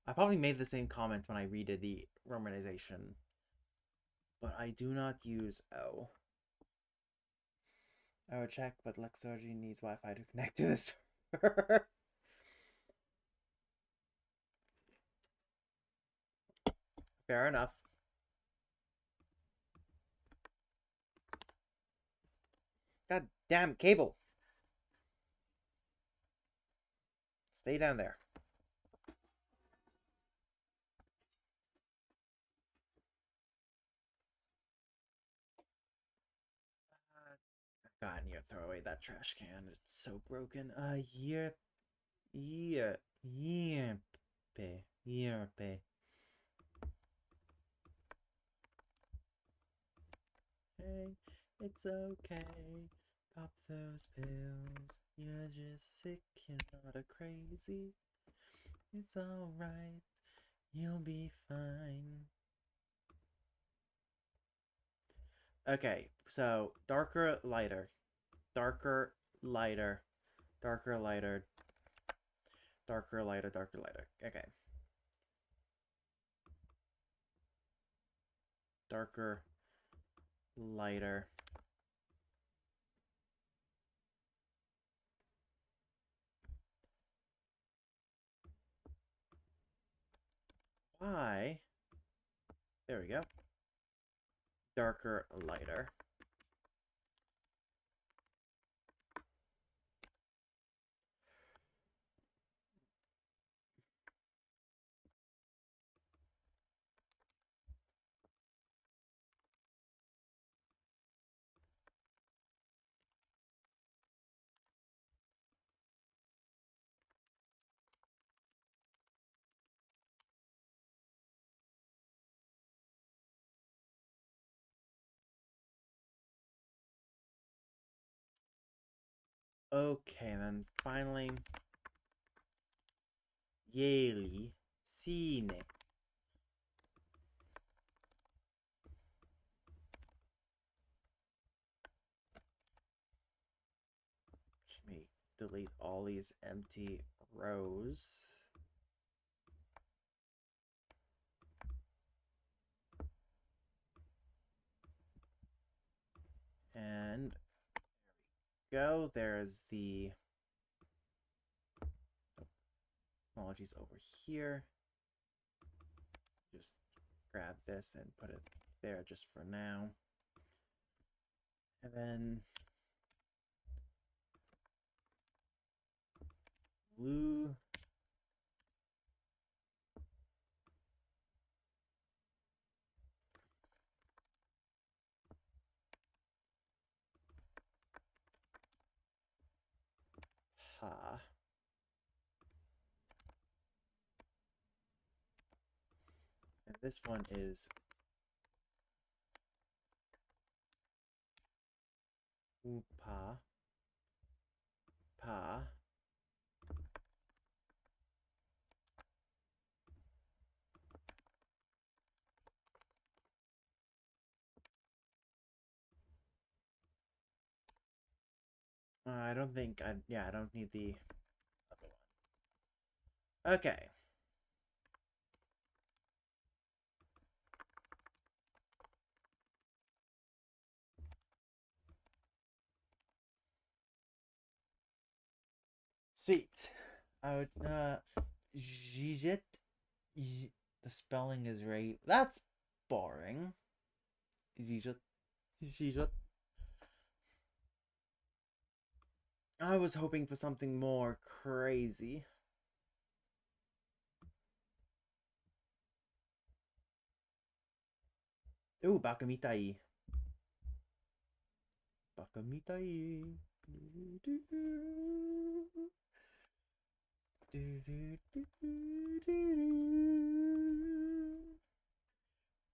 I probably made the same comment when I redid the romanization, but I do not use O. I would check, but Lexology needs Wi-Fi to connect to the server. Fair enough. God damn cable. Stay down there. God, I need to throw away that trash can. It's so broken. Yerpe. Hey, it's okay. Pop those pills. You're just sick, you're not a crazy. It's alright. You'll be fine. Okay, so darker, lighter. Darker, lighter. Darker, lighter. Darker, lighter, darker, lighter. Okay. Darker, lighter. Why? There we go. Darker, lighter. Okay, then finally, Yeli, Cine. Let me delete all these empty rows. And there we go. There's the apologies over here. Just grab this and put it there just for now. And then blue. Ha. And this one is Upa. Pa. I don't think I don't need the other one. Okay. Sweet. I would Gigit. The spelling is right. That's boring. Gigit. Gigit. I was hoping for something more crazy. Ooh, baka mitai. Baka mitai.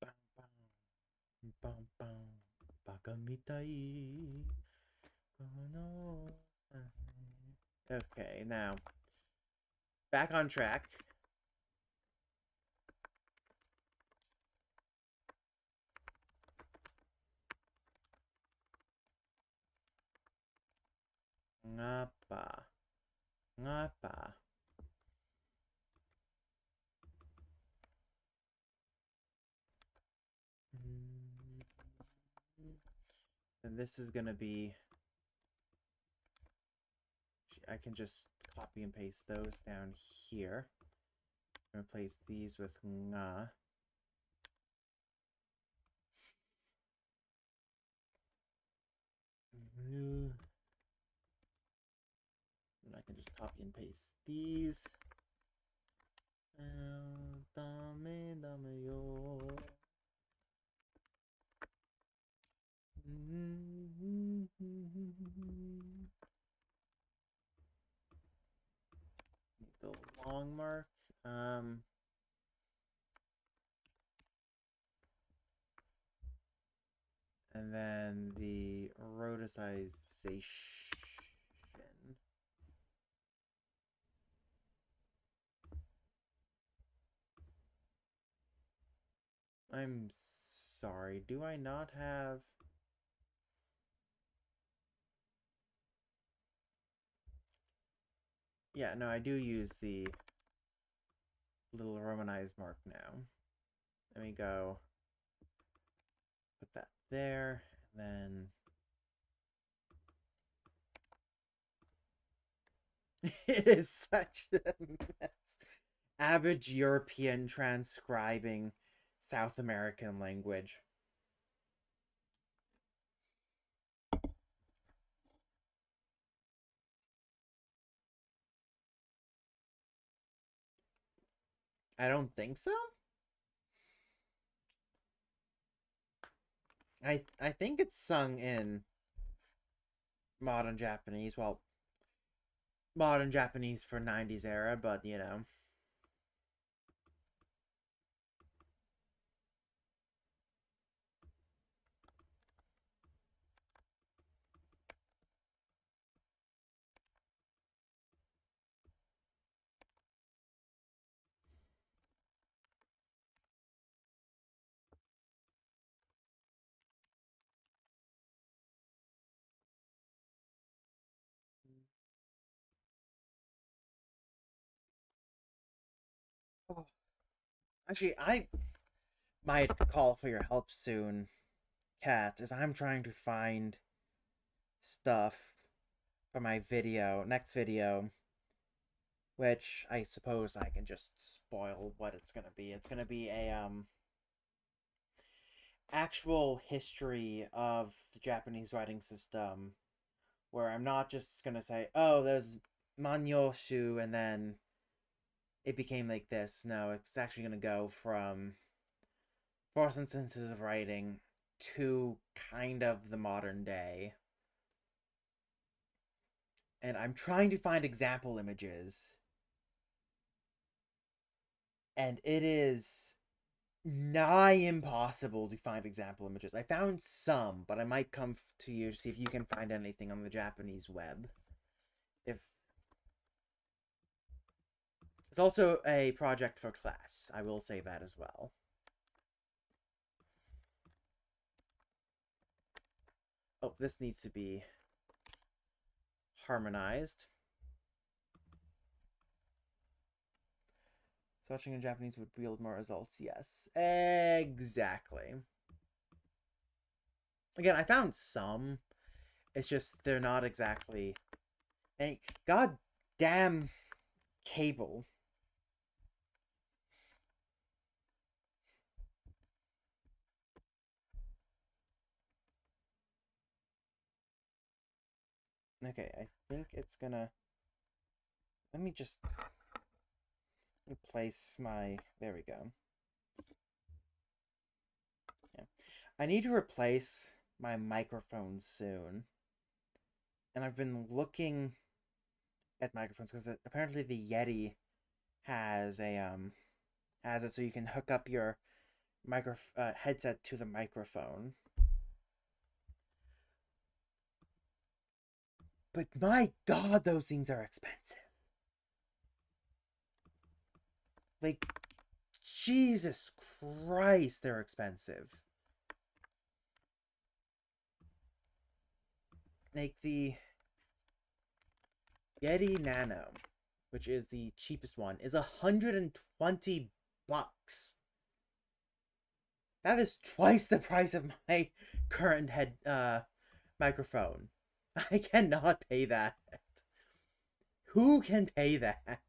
Bang, bang, bang, bang. Baka mitai. Okay, now back on track. Ngapa. Ngapa. And this is gonna be. I can just copy and paste those down here. Replace these with nga. And I can just copy and paste these. Dame, dame yo. The long mark. And then the eroticization. I'm sorry, do I not have... Yeah, no, I do use the little romanized mark now. Let me go put that there, and then... It is such a mess. Average European transcribing South American language. I don't think so. I think it's sung in modern Japanese. Well, modern Japanese for 90s era, but you know. Actually, I might call for your help soon, Kat, as I'm trying to find stuff for my next video, which I suppose I can just spoil what it's gonna be. It's gonna be a actual history of the Japanese writing system, where I'm not just gonna say, oh, there's Manyoshu and then it became like this. No, it's actually gonna go from first instances of writing to kind of the modern day. And I'm trying to find example images. And it is nigh impossible to find example images. I found some, but I might come to you to see if you can find anything on the Japanese web. If it's also a project for class, I will say that as well. Oh, this needs to be harmonized. Searching in Japanese would yield more results. Yes, exactly. Again, I found some. It's just they're not exactly. Hey, god damn cable. Okay, I think it's gonna. Let me just replace my. There we go. Yeah. I need to replace my microphone soon. And I've been looking at microphones because apparently the Yeti has a has it so you can hook up your micro headset to the microphone. But my god, those things are expensive. Like, Jesus Christ, they're expensive. Like the Yeti Nano, which is the cheapest one, is $120. That is twice the price of my current head microphone. I cannot pay that. Who can pay that?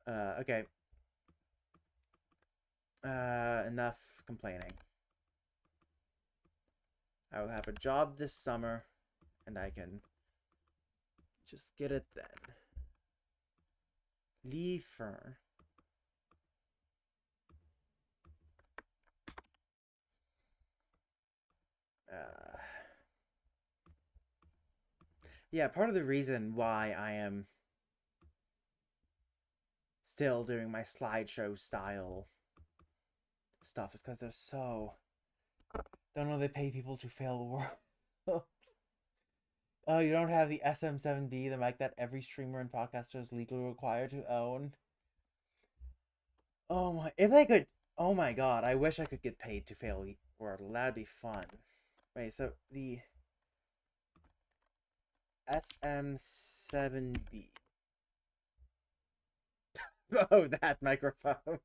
Okay. Enough complaining. I will have a job this summer, and I can just get it then. Liefer. Uh, yeah, part of the reason why I am still doing my slideshow style stuff is because they're so. Don't know they pay people to fail the world. Oh, you don't have the SM7B, the mic that every streamer and podcaster is legally required to own. Oh my! If I could, oh my god! I wish I could get paid to fail Wordle. That'd be fun. Wait, so the SM7B. Oh, that microphone.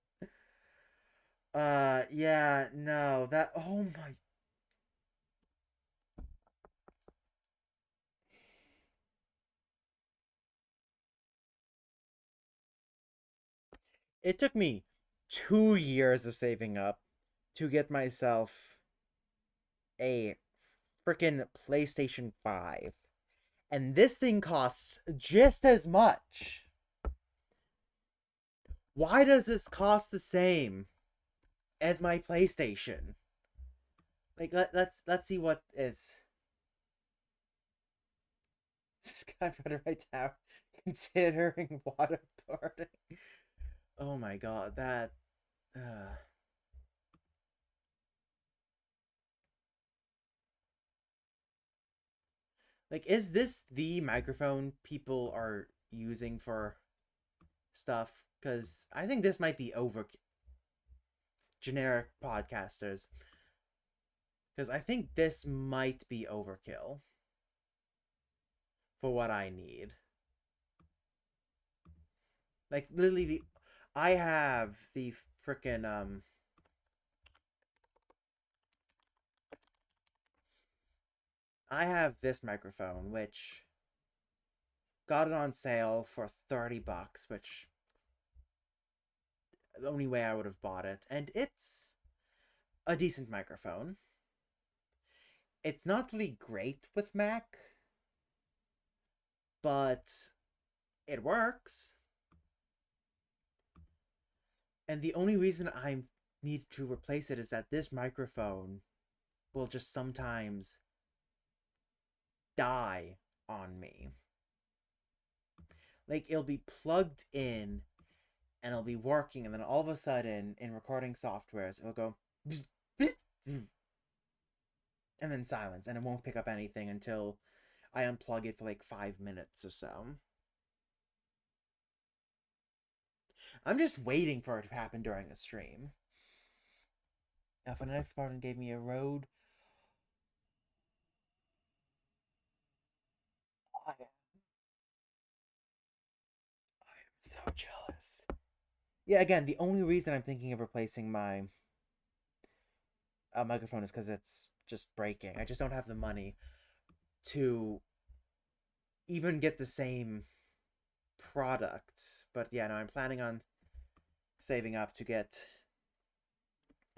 Yeah, no, that. Oh my. It took me 2 years of saving up to get myself a freaking PlayStation 5. And this thing costs just as much. Why does this cost the same as my PlayStation? Like let's see what is. This guy put it right down. Considering waterboarding. Oh my god, that. Uh... Like, is this the microphone people are using for stuff? Because I think this might be over generic podcasters. Because I think this might be overkill for what I need. Like literally, I have the freaking I have this microphone which got it on sale for $30, which the only way I would have bought it, and it's a decent microphone. It's not really great with Mac, but it works. And the only reason I need to replace it is that this microphone will just sometimes die on me. Like, it'll be plugged in and it'll be working, and then all of a sudden, in recording softwares, it'll go and then silence, and it won't pick up anything until I unplug it for like 5 minutes or so. I'm just waiting for it to happen during a stream. Now, if an next partner gave me a road, I am so jealous. Yeah, again, the only reason I'm thinking of replacing my microphone is because it's just breaking. I just don't have the money to even get the same product. But yeah, no, I'm planning on saving up to get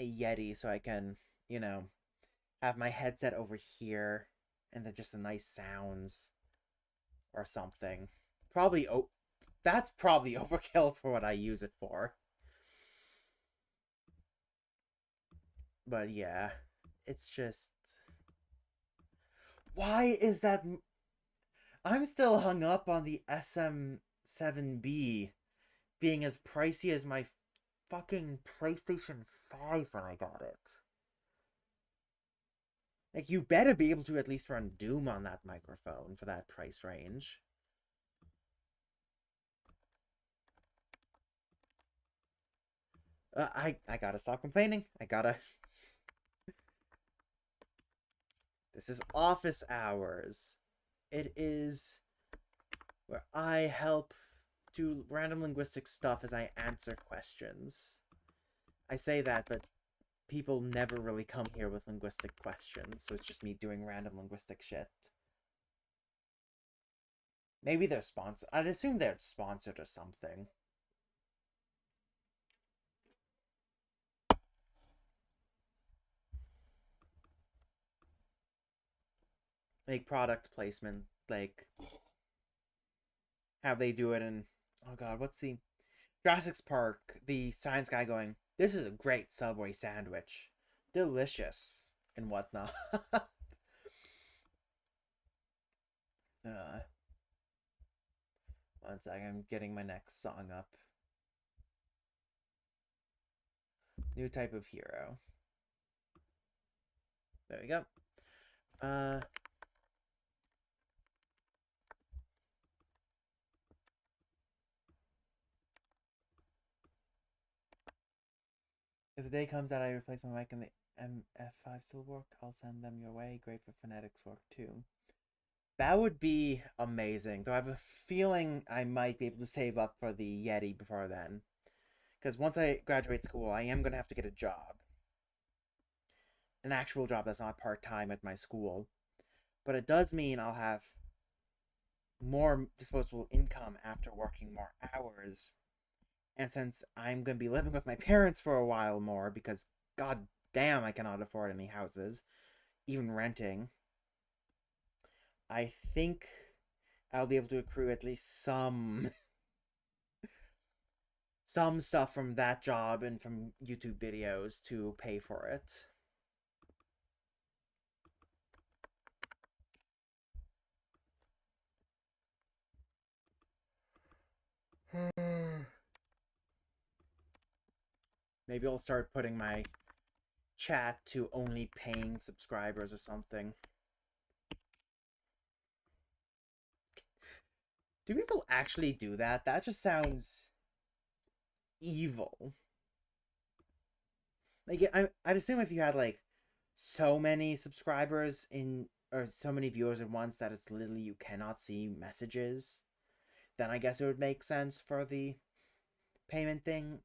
a Yeti so I can, have my headset over here and then just the nice sounds or something. Probably that's probably overkill for what I use it for. But yeah, it's just why is that I'm still hung up on the SM7B being as pricey as my fucking PlayStation 5 when I got it. Like, you better be able to at least run Doom on that microphone for that price range. I gotta stop complaining. I gotta. This is office hours. It is where I help do random linguistic stuff as I answer questions. I say that, but people never really come here with linguistic questions, so it's just me doing random linguistic shit. Maybe they're sponsored. I'd assume they're sponsored or something. Like product placement, like how they do it in, oh god, what's the Jurassic Park, the science guy going, "This is a great Subway sandwich. Delicious." And whatnot. uh, One second, I'm getting my next song up. New type of hero. There we go. Uh, if the day comes that I replace my mic and the MF5 still work, I'll send them your way. Great for phonetics work too. That would be amazing. Though I have a feeling I might be able to save up for the Yeti before then. Because once I graduate school, I am going to have to get a job. An actual job that's not part-time at my school. But it does mean I'll have more disposable income after working more hours. And since I'm going to be living with my parents for a while more, because god damn, I cannot afford any houses, even renting, I think I'll be able to accrue at least some stuff from that job and from YouTube videos to pay for it. Maybe I'll start putting my chat to only paying subscribers or something. Do people actually do that? That just sounds evil. Like, I'd assume if you had like so many subscribers in or so many viewers at once that it's literally you cannot see messages, then I guess it would make sense for the payment thing.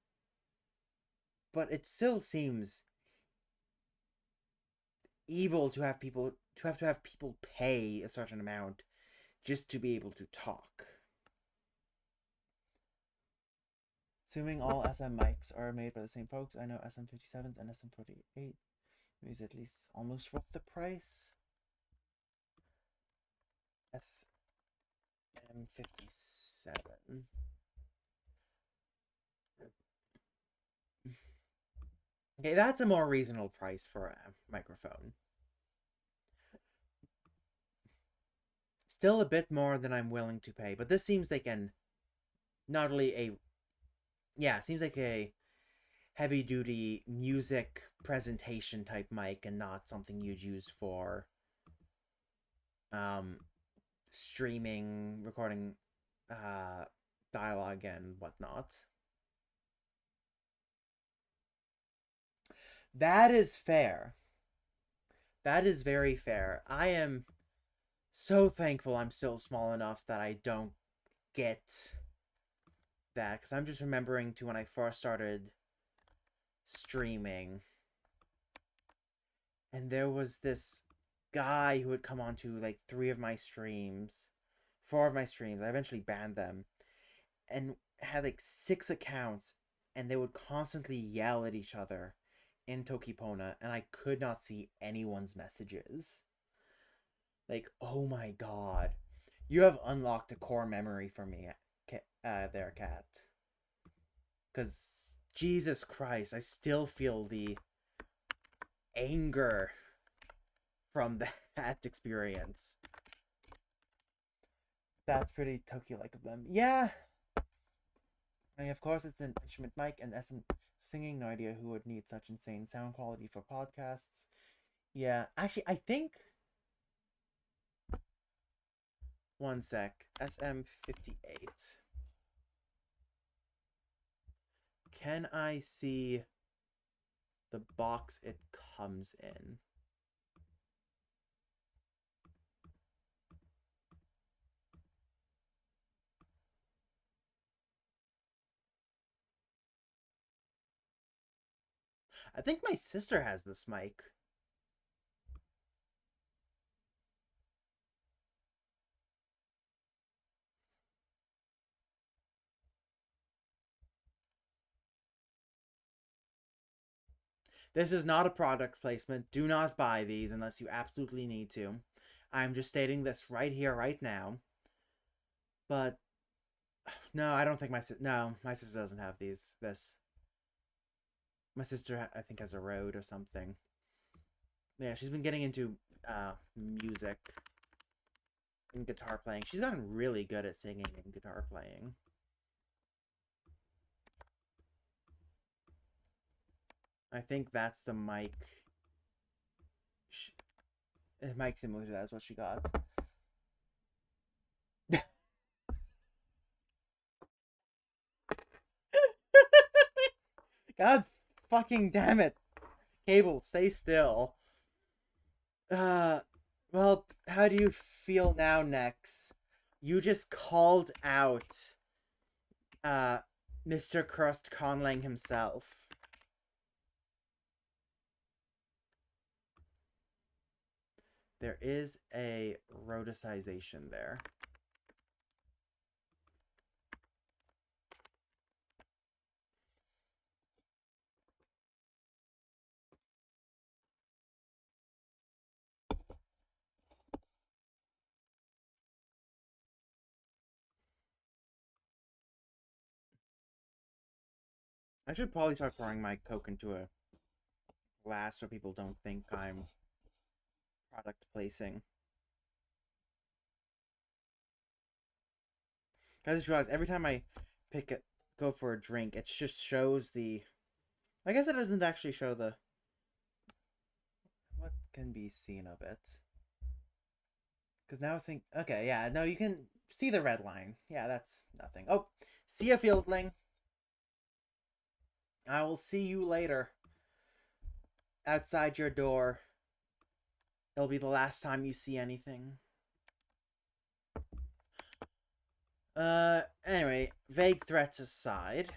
But it still seems evil to have people pay a certain amount just to be able to talk. Assuming all SM mics are made by the same folks, I know SM57s and SM48 is at least almost worth the price. SM57. Okay, that's a more reasonable price for a microphone. Still a bit more than I'm willing to pay, but this seems like not only a seems like a heavy duty music presentation type mic and not something you'd use for um streaming, recording dialogue and whatnot. That is fair. That is very fair. I am so thankful I'm still small enough that I don't get that, because I'm just remembering to when I first started streaming, and there was this guy who would come on to like 4 of my streams. I eventually banned them, and had like 6 accounts, and they would constantly yell at each other in Tokipona, and I could not see anyone's messages. Like, oh my god. You have unlocked a core memory for me, there, cat. Because, Jesus Christ, I still feel the anger from that experience. That's pretty Tokyo-like of them. Yeah, I mean, of course, it's an instrument mic and SM singing. No idea who would need such insane sound quality for podcasts. Yeah, actually, I think. One sec. SM58. Can I see the box it comes in? I think my sister has this mic. This is not a product placement. Do not buy these unless you absolutely need to. I'm just stating this right here, right now. But no, I don't think my sister doesn't have this. My sister, I think, has a Rode or something. Yeah, she's been getting into music and guitar playing. She's gotten really good at singing and guitar playing. I think that's the mic. Mic similar to that is what she got. God fucking damn it. Cable, stay still. Uh, well, how do you feel now, Nex? You just called out, uh, Mr. Crust Conlang himself. There is a rhoticization there. I should probably start pouring my Coke into a glass so people don't think I'm product placing. I just realized every time I go for a drink, it just shows the. I guess it doesn't actually show the. What can be seen of it? Because now I think. Okay, yeah, no, you can see the red line. Yeah, that's nothing. Oh, see ya, Fieldling. I will see you later. Outside your door. It'll be the last time you see anything. Anyway, vague threats aside.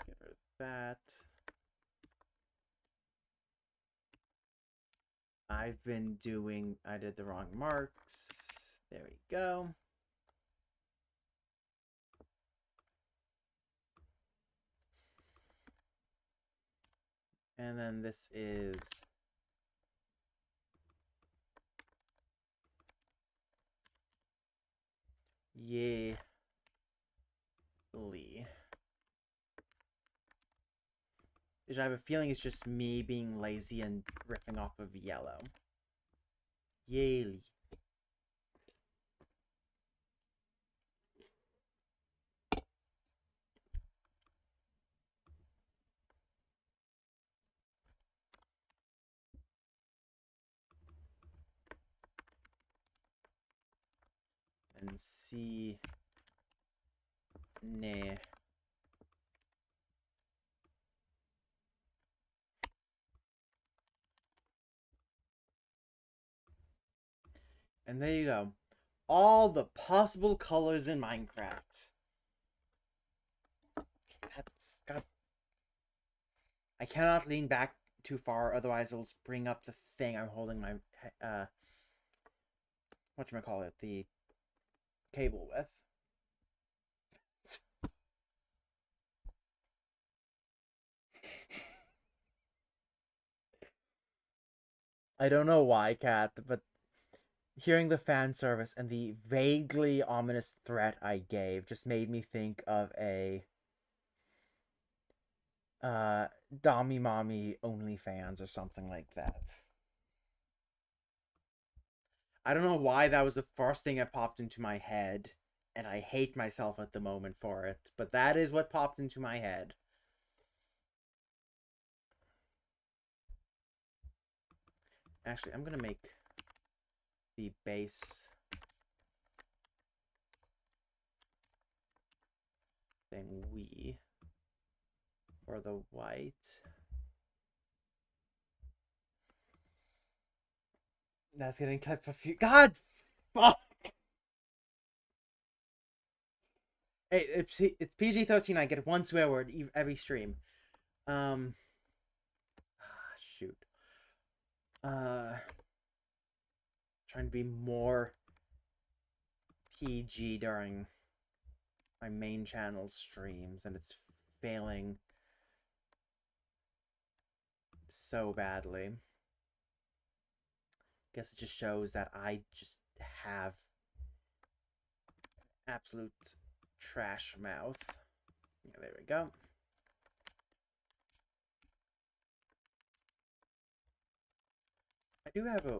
Get rid of that. I've been doing. I did the wrong marks. There we go. And then this is Yay Lee. Which I have a feeling it's just me being lazy and riffing off of yellow. Yay Lee. And C Ne. And there you go. All the possible colors in Minecraft. That's God. I cannot lean back too far, otherwise it'll bring up the thing I'm holding my whatchamacallit, the cable with. I don't know why, Kat, but hearing the fan service and the vaguely ominous threat I gave just made me think of a Dommy Mommy OnlyFans or something like that. I don't know why that was the first thing that popped into my head, and I hate myself at the moment for it, but that is what popped into my head. Actually, I'm gonna make the base thing we for the white. That's getting cut for few. God, fuck. Hey, it's PG-13. I get one swear word every stream. Shoot. Trying to be more PG during my main channel streams, and it's failing so badly. Guess it just shows that I just have absolute trash mouth. Yeah, there we go. I do have a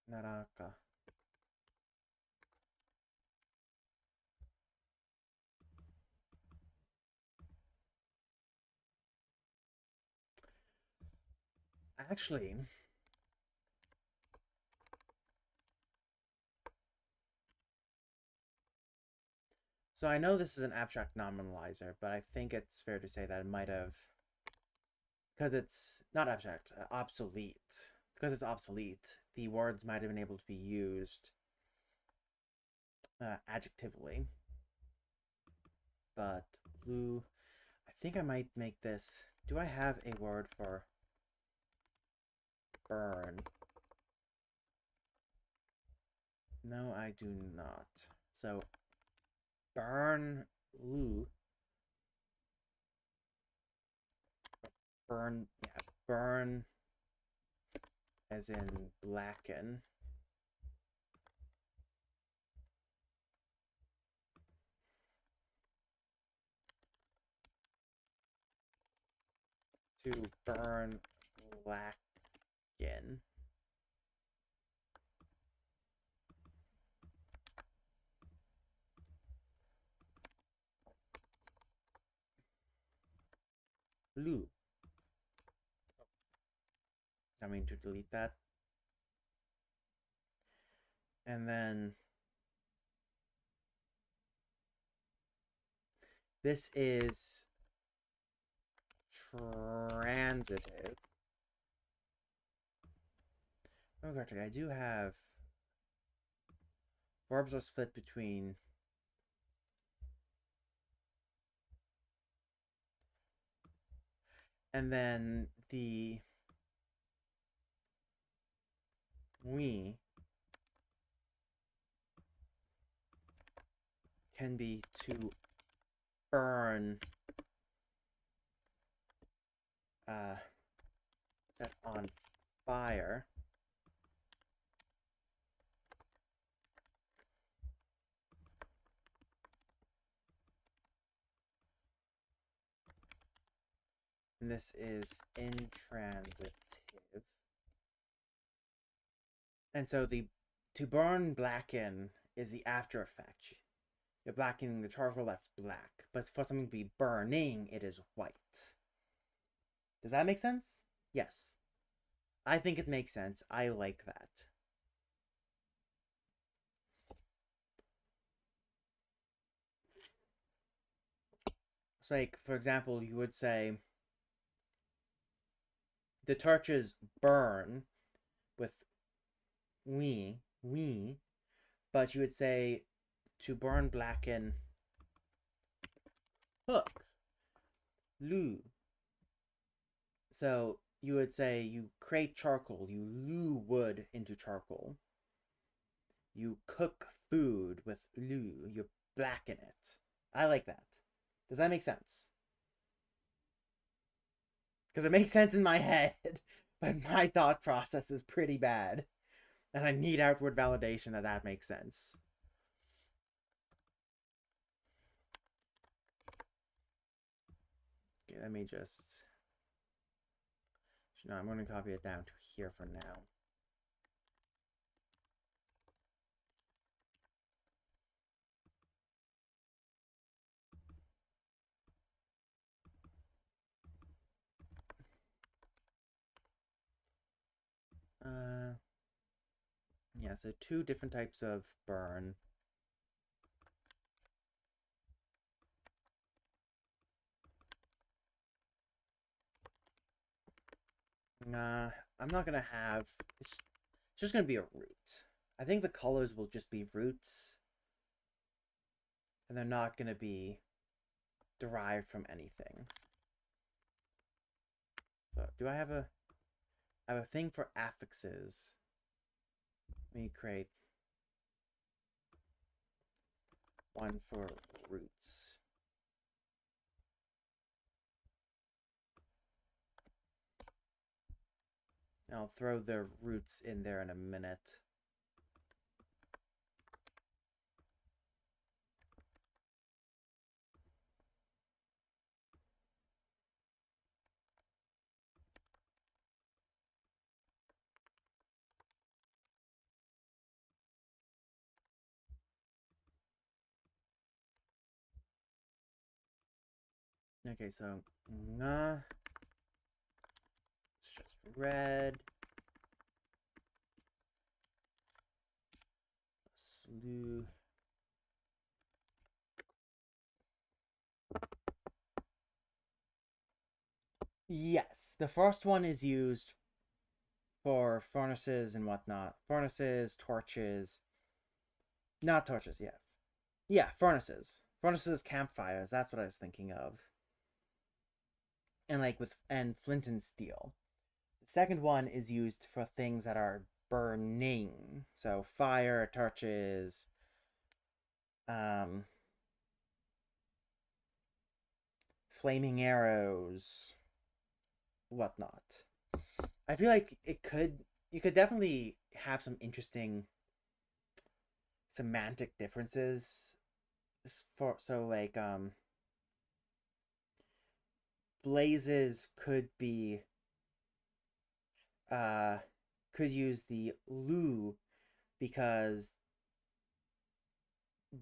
Naraka. Actually, so I know this is an abstract nominalizer, but I think it's fair to say that it might have, because it's not abstract, obsolete. Because it's obsolete, the words might have been able to be used adjectively. But blue, I think I might make this. Do I have a word for burn? No, I do not. So burn blue. Burn, yeah, burn as in blacken. To burn blacken. Blue. I mean to delete that. And then this is transitive. Oh, correctly, I do have verbs are split between and then the we can be to burn set on fire. And this is intransitive. And so the to burn blacken is the after effect. You're blackening the charcoal that's black. But for something to be burning, it is white. Does that make sense? Yes. I think it makes sense. I like that. So, like, for example, you would say the torches burn with we, but you would say to burn blacken cook. Loo. So you would say you create charcoal, you loo wood into charcoal. You cook food with loo, you blacken it. I like that. Does that make sense? Because it makes sense in my head, but my thought process is pretty bad. And I need outward validation that that makes sense. Okay, let me just... No, I'm going to copy it down to here for now. Yeah, so two different types of burn. I'm not gonna have... It's just gonna be a root. I think the colors will just be roots. And they're not gonna be derived from anything. So, do I have a... I have a thing for affixes. Let me create one for roots. I'll throw the roots in there in a minute. Okay, so it's just red. Slew. Yes, the first one is used for furnaces and whatnot. Furnaces, torches. Not torches, yeah. Yeah, furnaces. Furnaces, campfires, that's what I was thinking of. And flint and steel. The second one is used for things that are burning. So fire, torches, flaming arrows, whatnot. I feel like you could definitely have some interesting semantic differences for blazes uh could use the loo because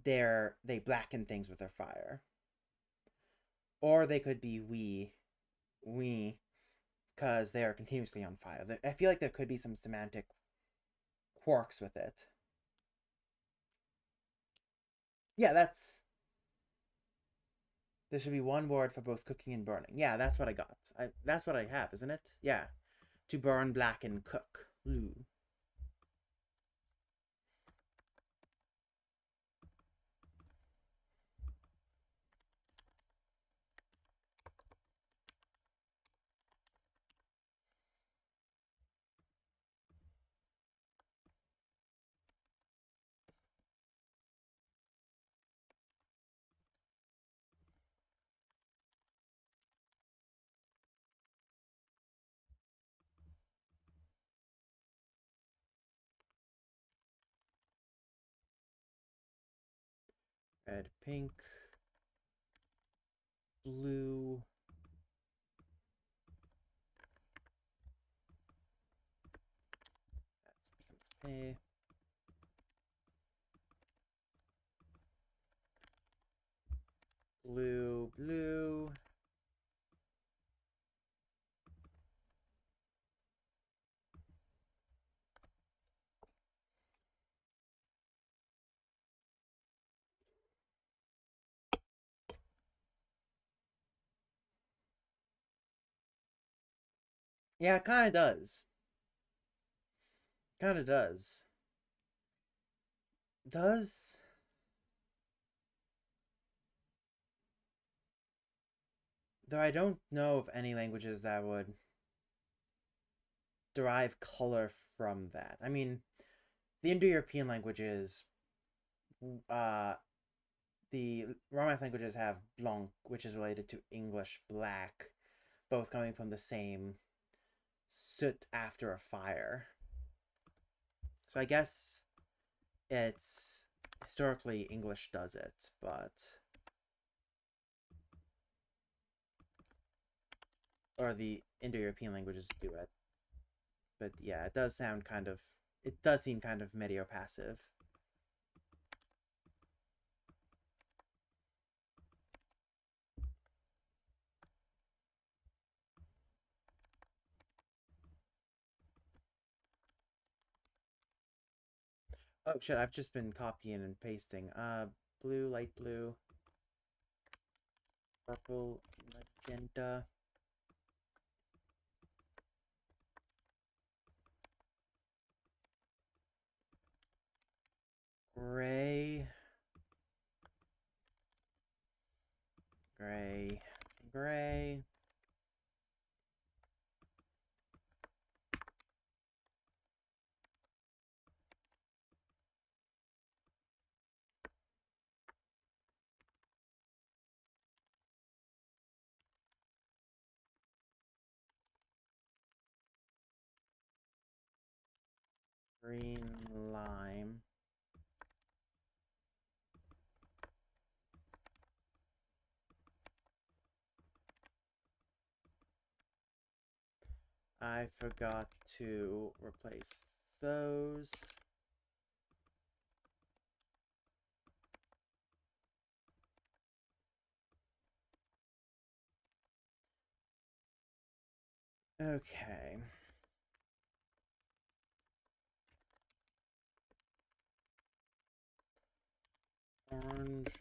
they blacken things with their fire, or they could be we because they are continuously on fire. I feel like there could be some semantic quirks with it. Yeah, there should be one word for both cooking and burning. Yeah, that's what I got. That's what I have, isn't it? Yeah. To burn, blacken, cook. Loo. Red, pink, blue. That becomes pay. Blue, blue. Yeah, it kind of does. Kind of does. Does Though I don't know of any languages that would derive color from that. I mean, the Indo-European languages, uh, the Romance languages have blanc, which is related to English black, both coming from the same soot after a fire. So I guess it's historically English does it, but or the Indo-European languages do it. But yeah, it does sound kind of it does seem kind of medio-passive. Oh shit, I've just been copying and pasting. Blue, light blue, purple, magenta, gray, gray, gray. Green, lime. I forgot to replace those. Okay. Orange,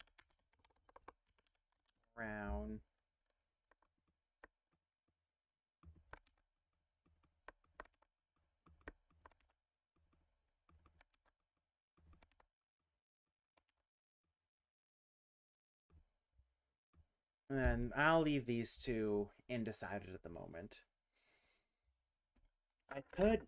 brown. And I'll leave these two undecided at the moment. I could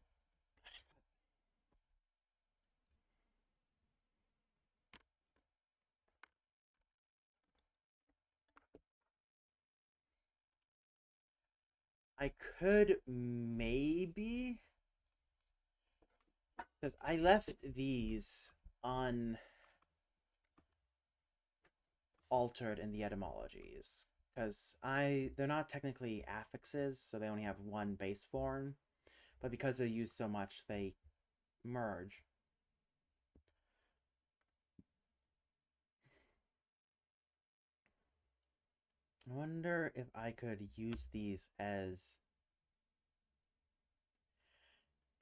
I could maybe because I left these unaltered in the etymologies because they're not technically affixes, so they only have one base form, but because they're used so much, they merge. I wonder if I could use these as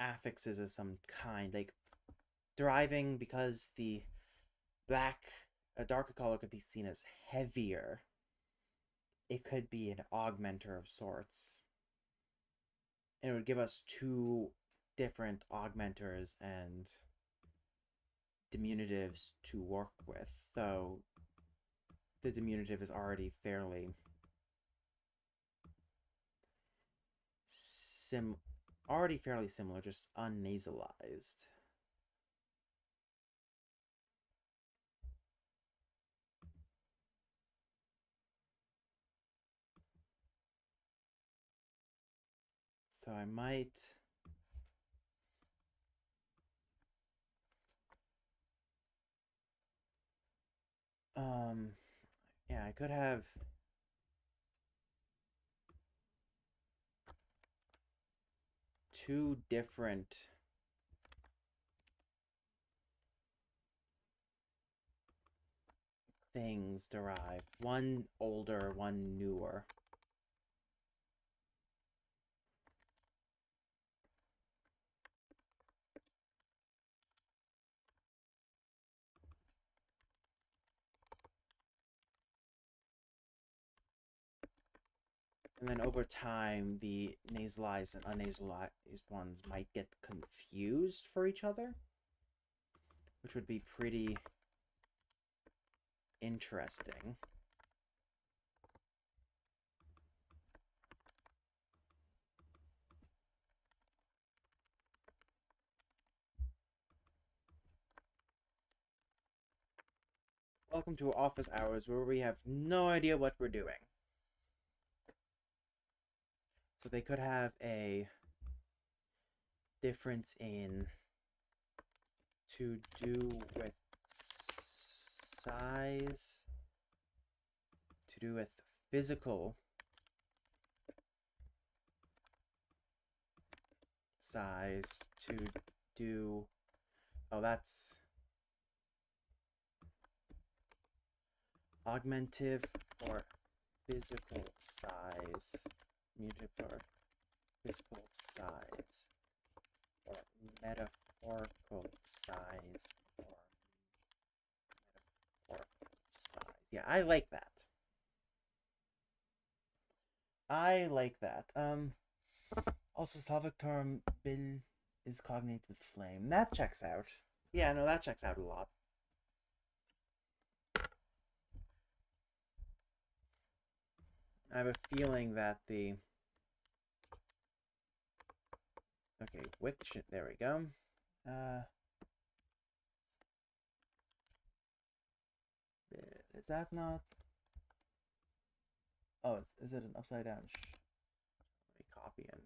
affixes of some kind, like deriving because the black, a darker color could be seen as heavier. It could be an augmenter of sorts. And it would give us two different augmenters and diminutives to work with, though the diminutive is already fairly similar, just unnasalized. So I might um yeah, I could have two different things derived. One older, one newer. And then over time, the nasalized and unnasalized ones might get confused for each other, which would be pretty interesting. welcome to office hours where we have no idea what we're doing. So they could have a difference in to do with size, to do with physical size, to do, oh, that's augmentive for physical size, mutative for physical size, or metaphorical size, or metaphorical size. Yeah, I like that. I like that. Also, Slavic term bil is cognate with flame. That checks out. Yeah, no, that checks out a lot. I have a feeling that the... Okay, which... There we go. Is that not... Oh, is it an upside down? Let me copy and...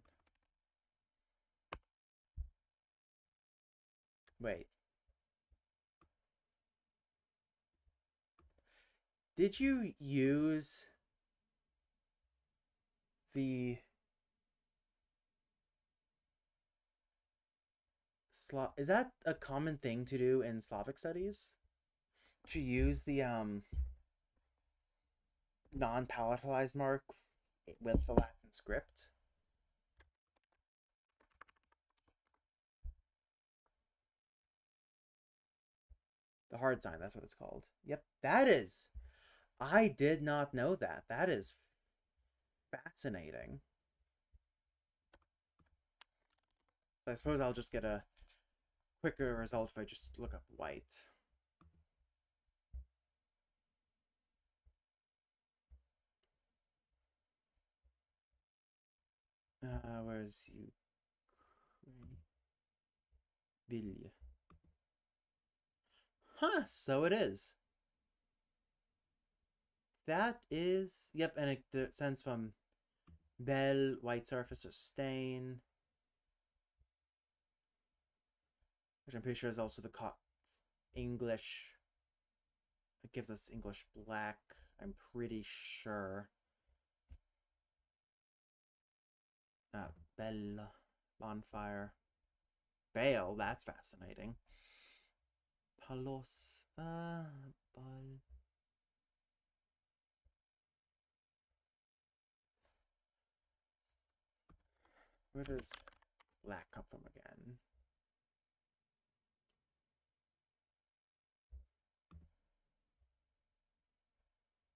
Wait. Did you use the is that a common thing to do in Slavic studies? To use the non-palatalized mark with the Latin script? The hard sign, that's what it's called. Yep, that is. I did not know that. That is fascinating. So I suppose I'll just get a quicker result if I just look up white. Where's you? Bill. Huh, so it is. That is, yep, and it descends from bell, white surface, or stain, which I'm pretty sure is also the English. It gives us English black, I'm pretty sure. Bell, bonfire, bale, that's fascinating. Palos, bal. Where does black come from again?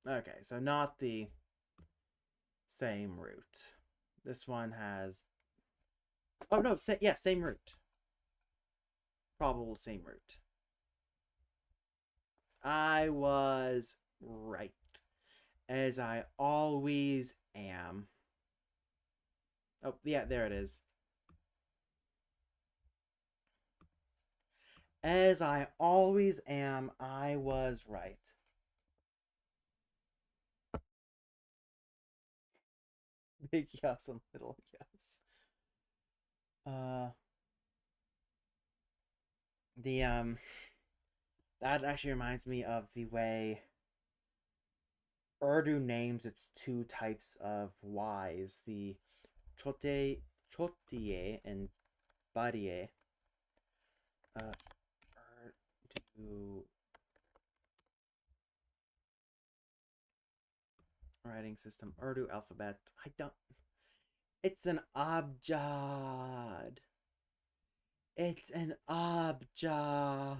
Okay, so not the same root. This one has... Oh, no, yeah, same root. Probable same root. I was right. As I always am. Oh, yeah, there it is. As I always am, I was right. Big yes and little yes. That actually reminds me of the way Urdu names its two types of Ys, the chotie and badie. Urdu writing system, Urdu alphabet. I don't... It's an abjad. It's an abjad.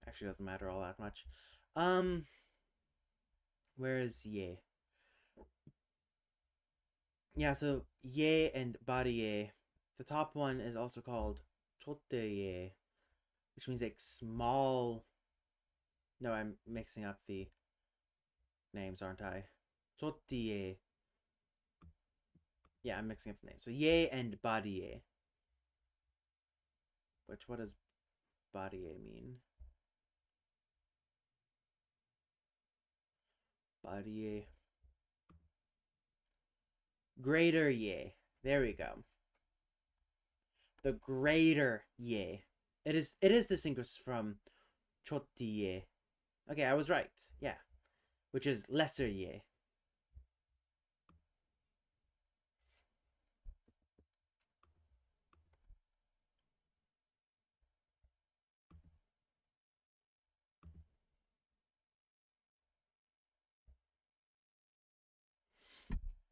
Actually doesn't matter all that much. Where is ye? Yeah, so ye and bariye. The top one is also called choteye, which means like small. No, I'm mixing up the names, aren't I? Chotiye. Yeah, I'm mixing up the names. So ye and bariye. Which, what does body mean? Body. Greater ye. There we go. The greater ye. It is distinguished from choti ye. Okay, I was right. Yeah. Which is lesser ye.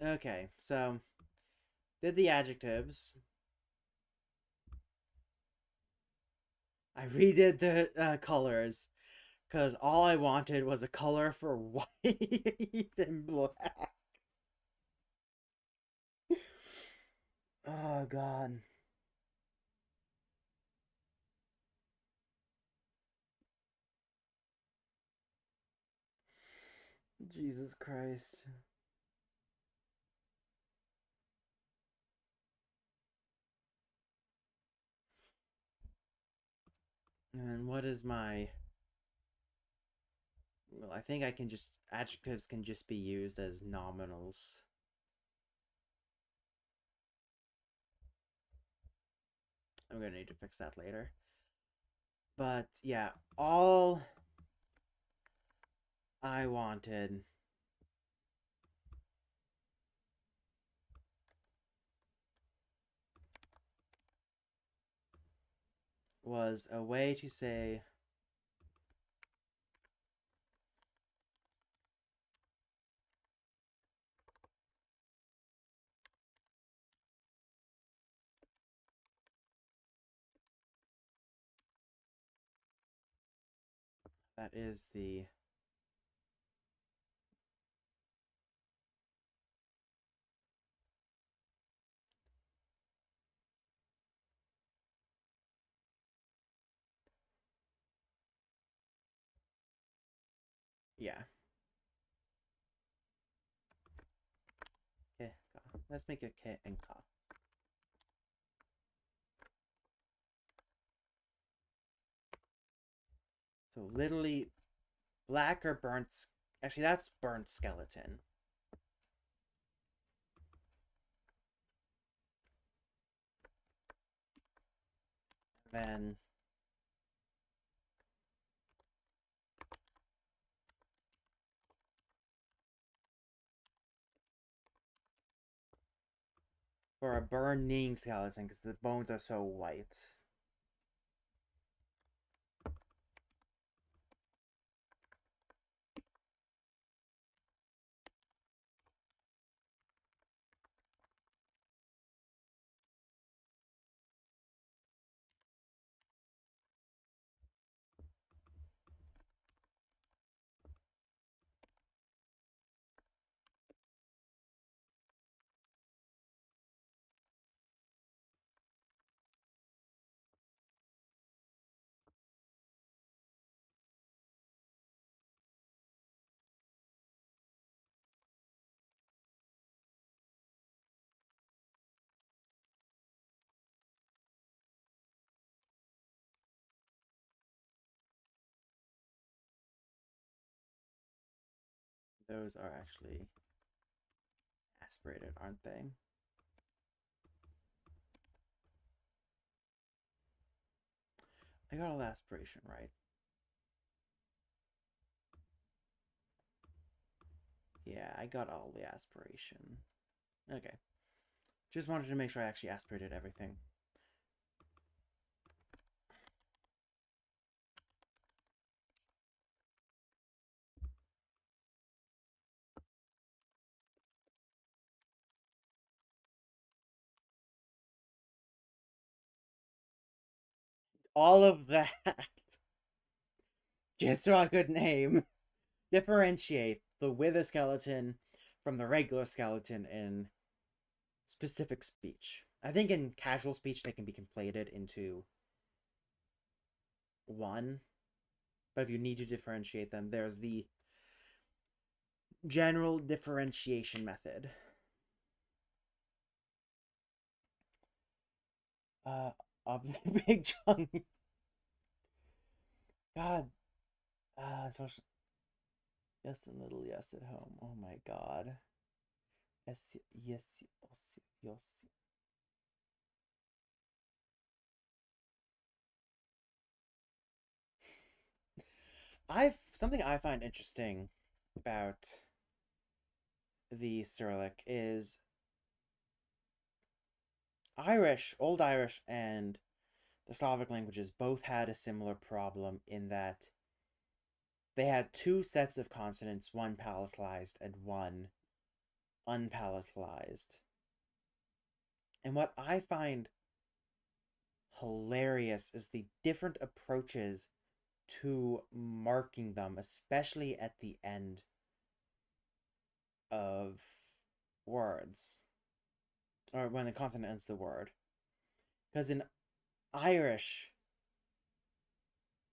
Okay, so did the adjectives. I redid the colors because all I wanted was a color for white and black. Oh god. Jesus Christ. And what is my... Well, I think I can just... Adjectives can just be used as nominals. I'm gonna need to fix that later. But yeah, all I wanted was a way to say that is the... Yeah. Okay, let's make it K and Ka. So literally black or burnt... Actually, that's burnt skeleton. Then... For a burning skeleton, because the bones are so white. Those are actually aspirated, aren't they? I got all the aspiration right. Yeah, I got all the aspiration. Okay. Just wanted to make sure I actually aspirated everything. All of that. Just so I could name. Differentiate the wither skeleton from the regular skeleton in specific speech. I think in casual speech they can be conflated into one. But if you need to differentiate them, there's the general differentiation method. Of the big chunk. God, unfortunately, yes and little yes at home. Oh my God. Yes, yes, yes, yes. I've something I find interesting about the Cyrillic is Old Irish and the Slavic languages both had a similar problem in that they had two sets of consonants, one palatalized and one unpalatalized. And what I find hilarious is the different approaches to marking them, especially at the end of words or when the consonant ends the word. Because in Irish,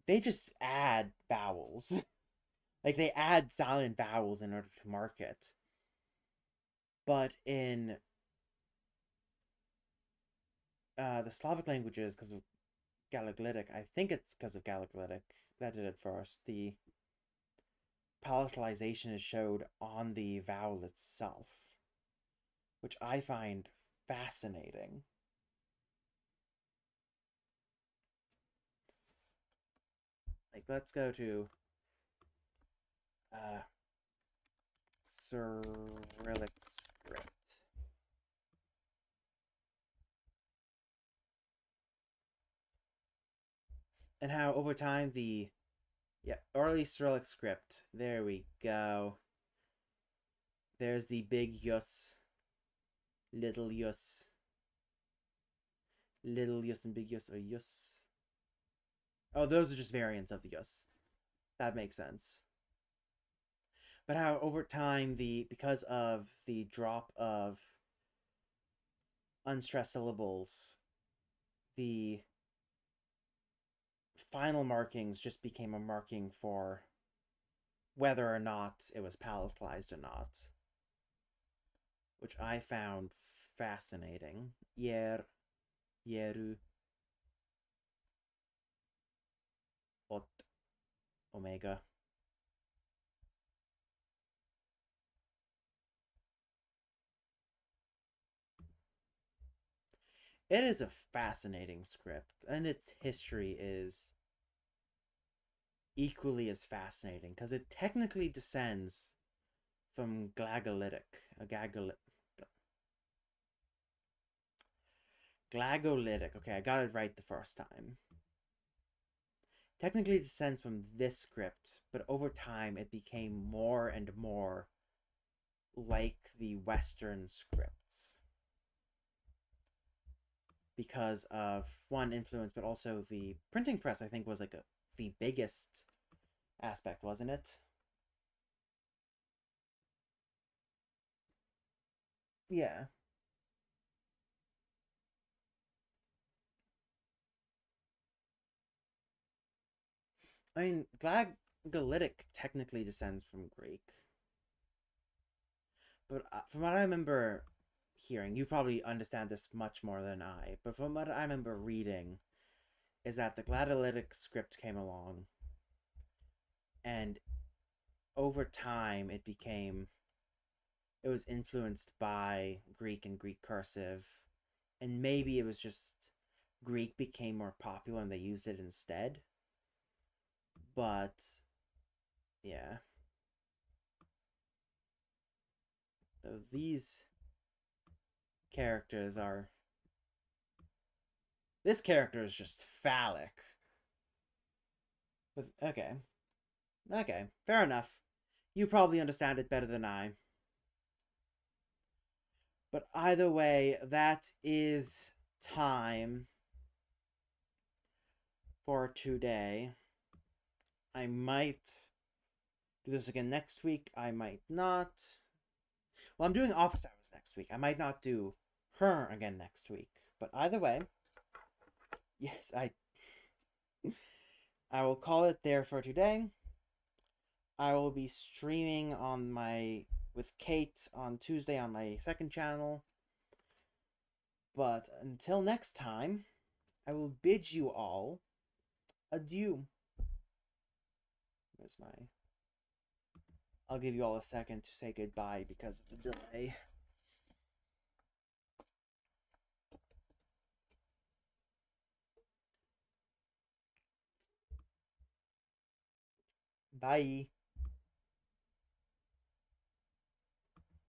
they just add vowels. Like they add silent vowels in order to mark it. But in the Slavic languages, because of Galaglytic, I think it's because of Galaglytic that did it first. The palatalization is showed on the vowel itself, which I find fascinating. Like, let's go to uh, Cyrillic script. And how over time early Cyrillic script. There we go. There's the big yus, little yus, little yus and big yus or yus. Oh, those are just variants of the yus. That makes sense. But how over time because of the drop of unstressed syllables, the final markings just became a marking for whether or not it was palatalized or not, which I found fascinating. Yeru, ot, omega. It is a fascinating script, and its history is equally as fascinating because it technically descends from Glagolitic, Glagolitic. Okay, I got it right the first time. Technically descends from this script, but over time it became more and more like the Western scripts because of one influence, but also the printing press. I think was like the biggest aspect, wasn't it? Yeah. I mean, Glagolitic technically descends from Greek, but from what I remember hearing, you probably understand this much more than I, but from what I remember reading, is that the Glagolitic script came along, and over time it was influenced by Greek and Greek cursive, and maybe it was just Greek became more popular and they used it instead. But yeah, so these characters are. This character is just phallic. With okay, fair enough. You probably understand it better than I. But either way, that is time for today. I might do this again next week. I might not. Well, I'm doing office hours next week. I might not do her again next week. But either way, yes, I will call it there for today. I will be streaming on my with Kate on Tuesday on my second channel. But until next time, I will bid you all adieu. Where's my... I'll give you all a second to say goodbye because of the delay. Bye.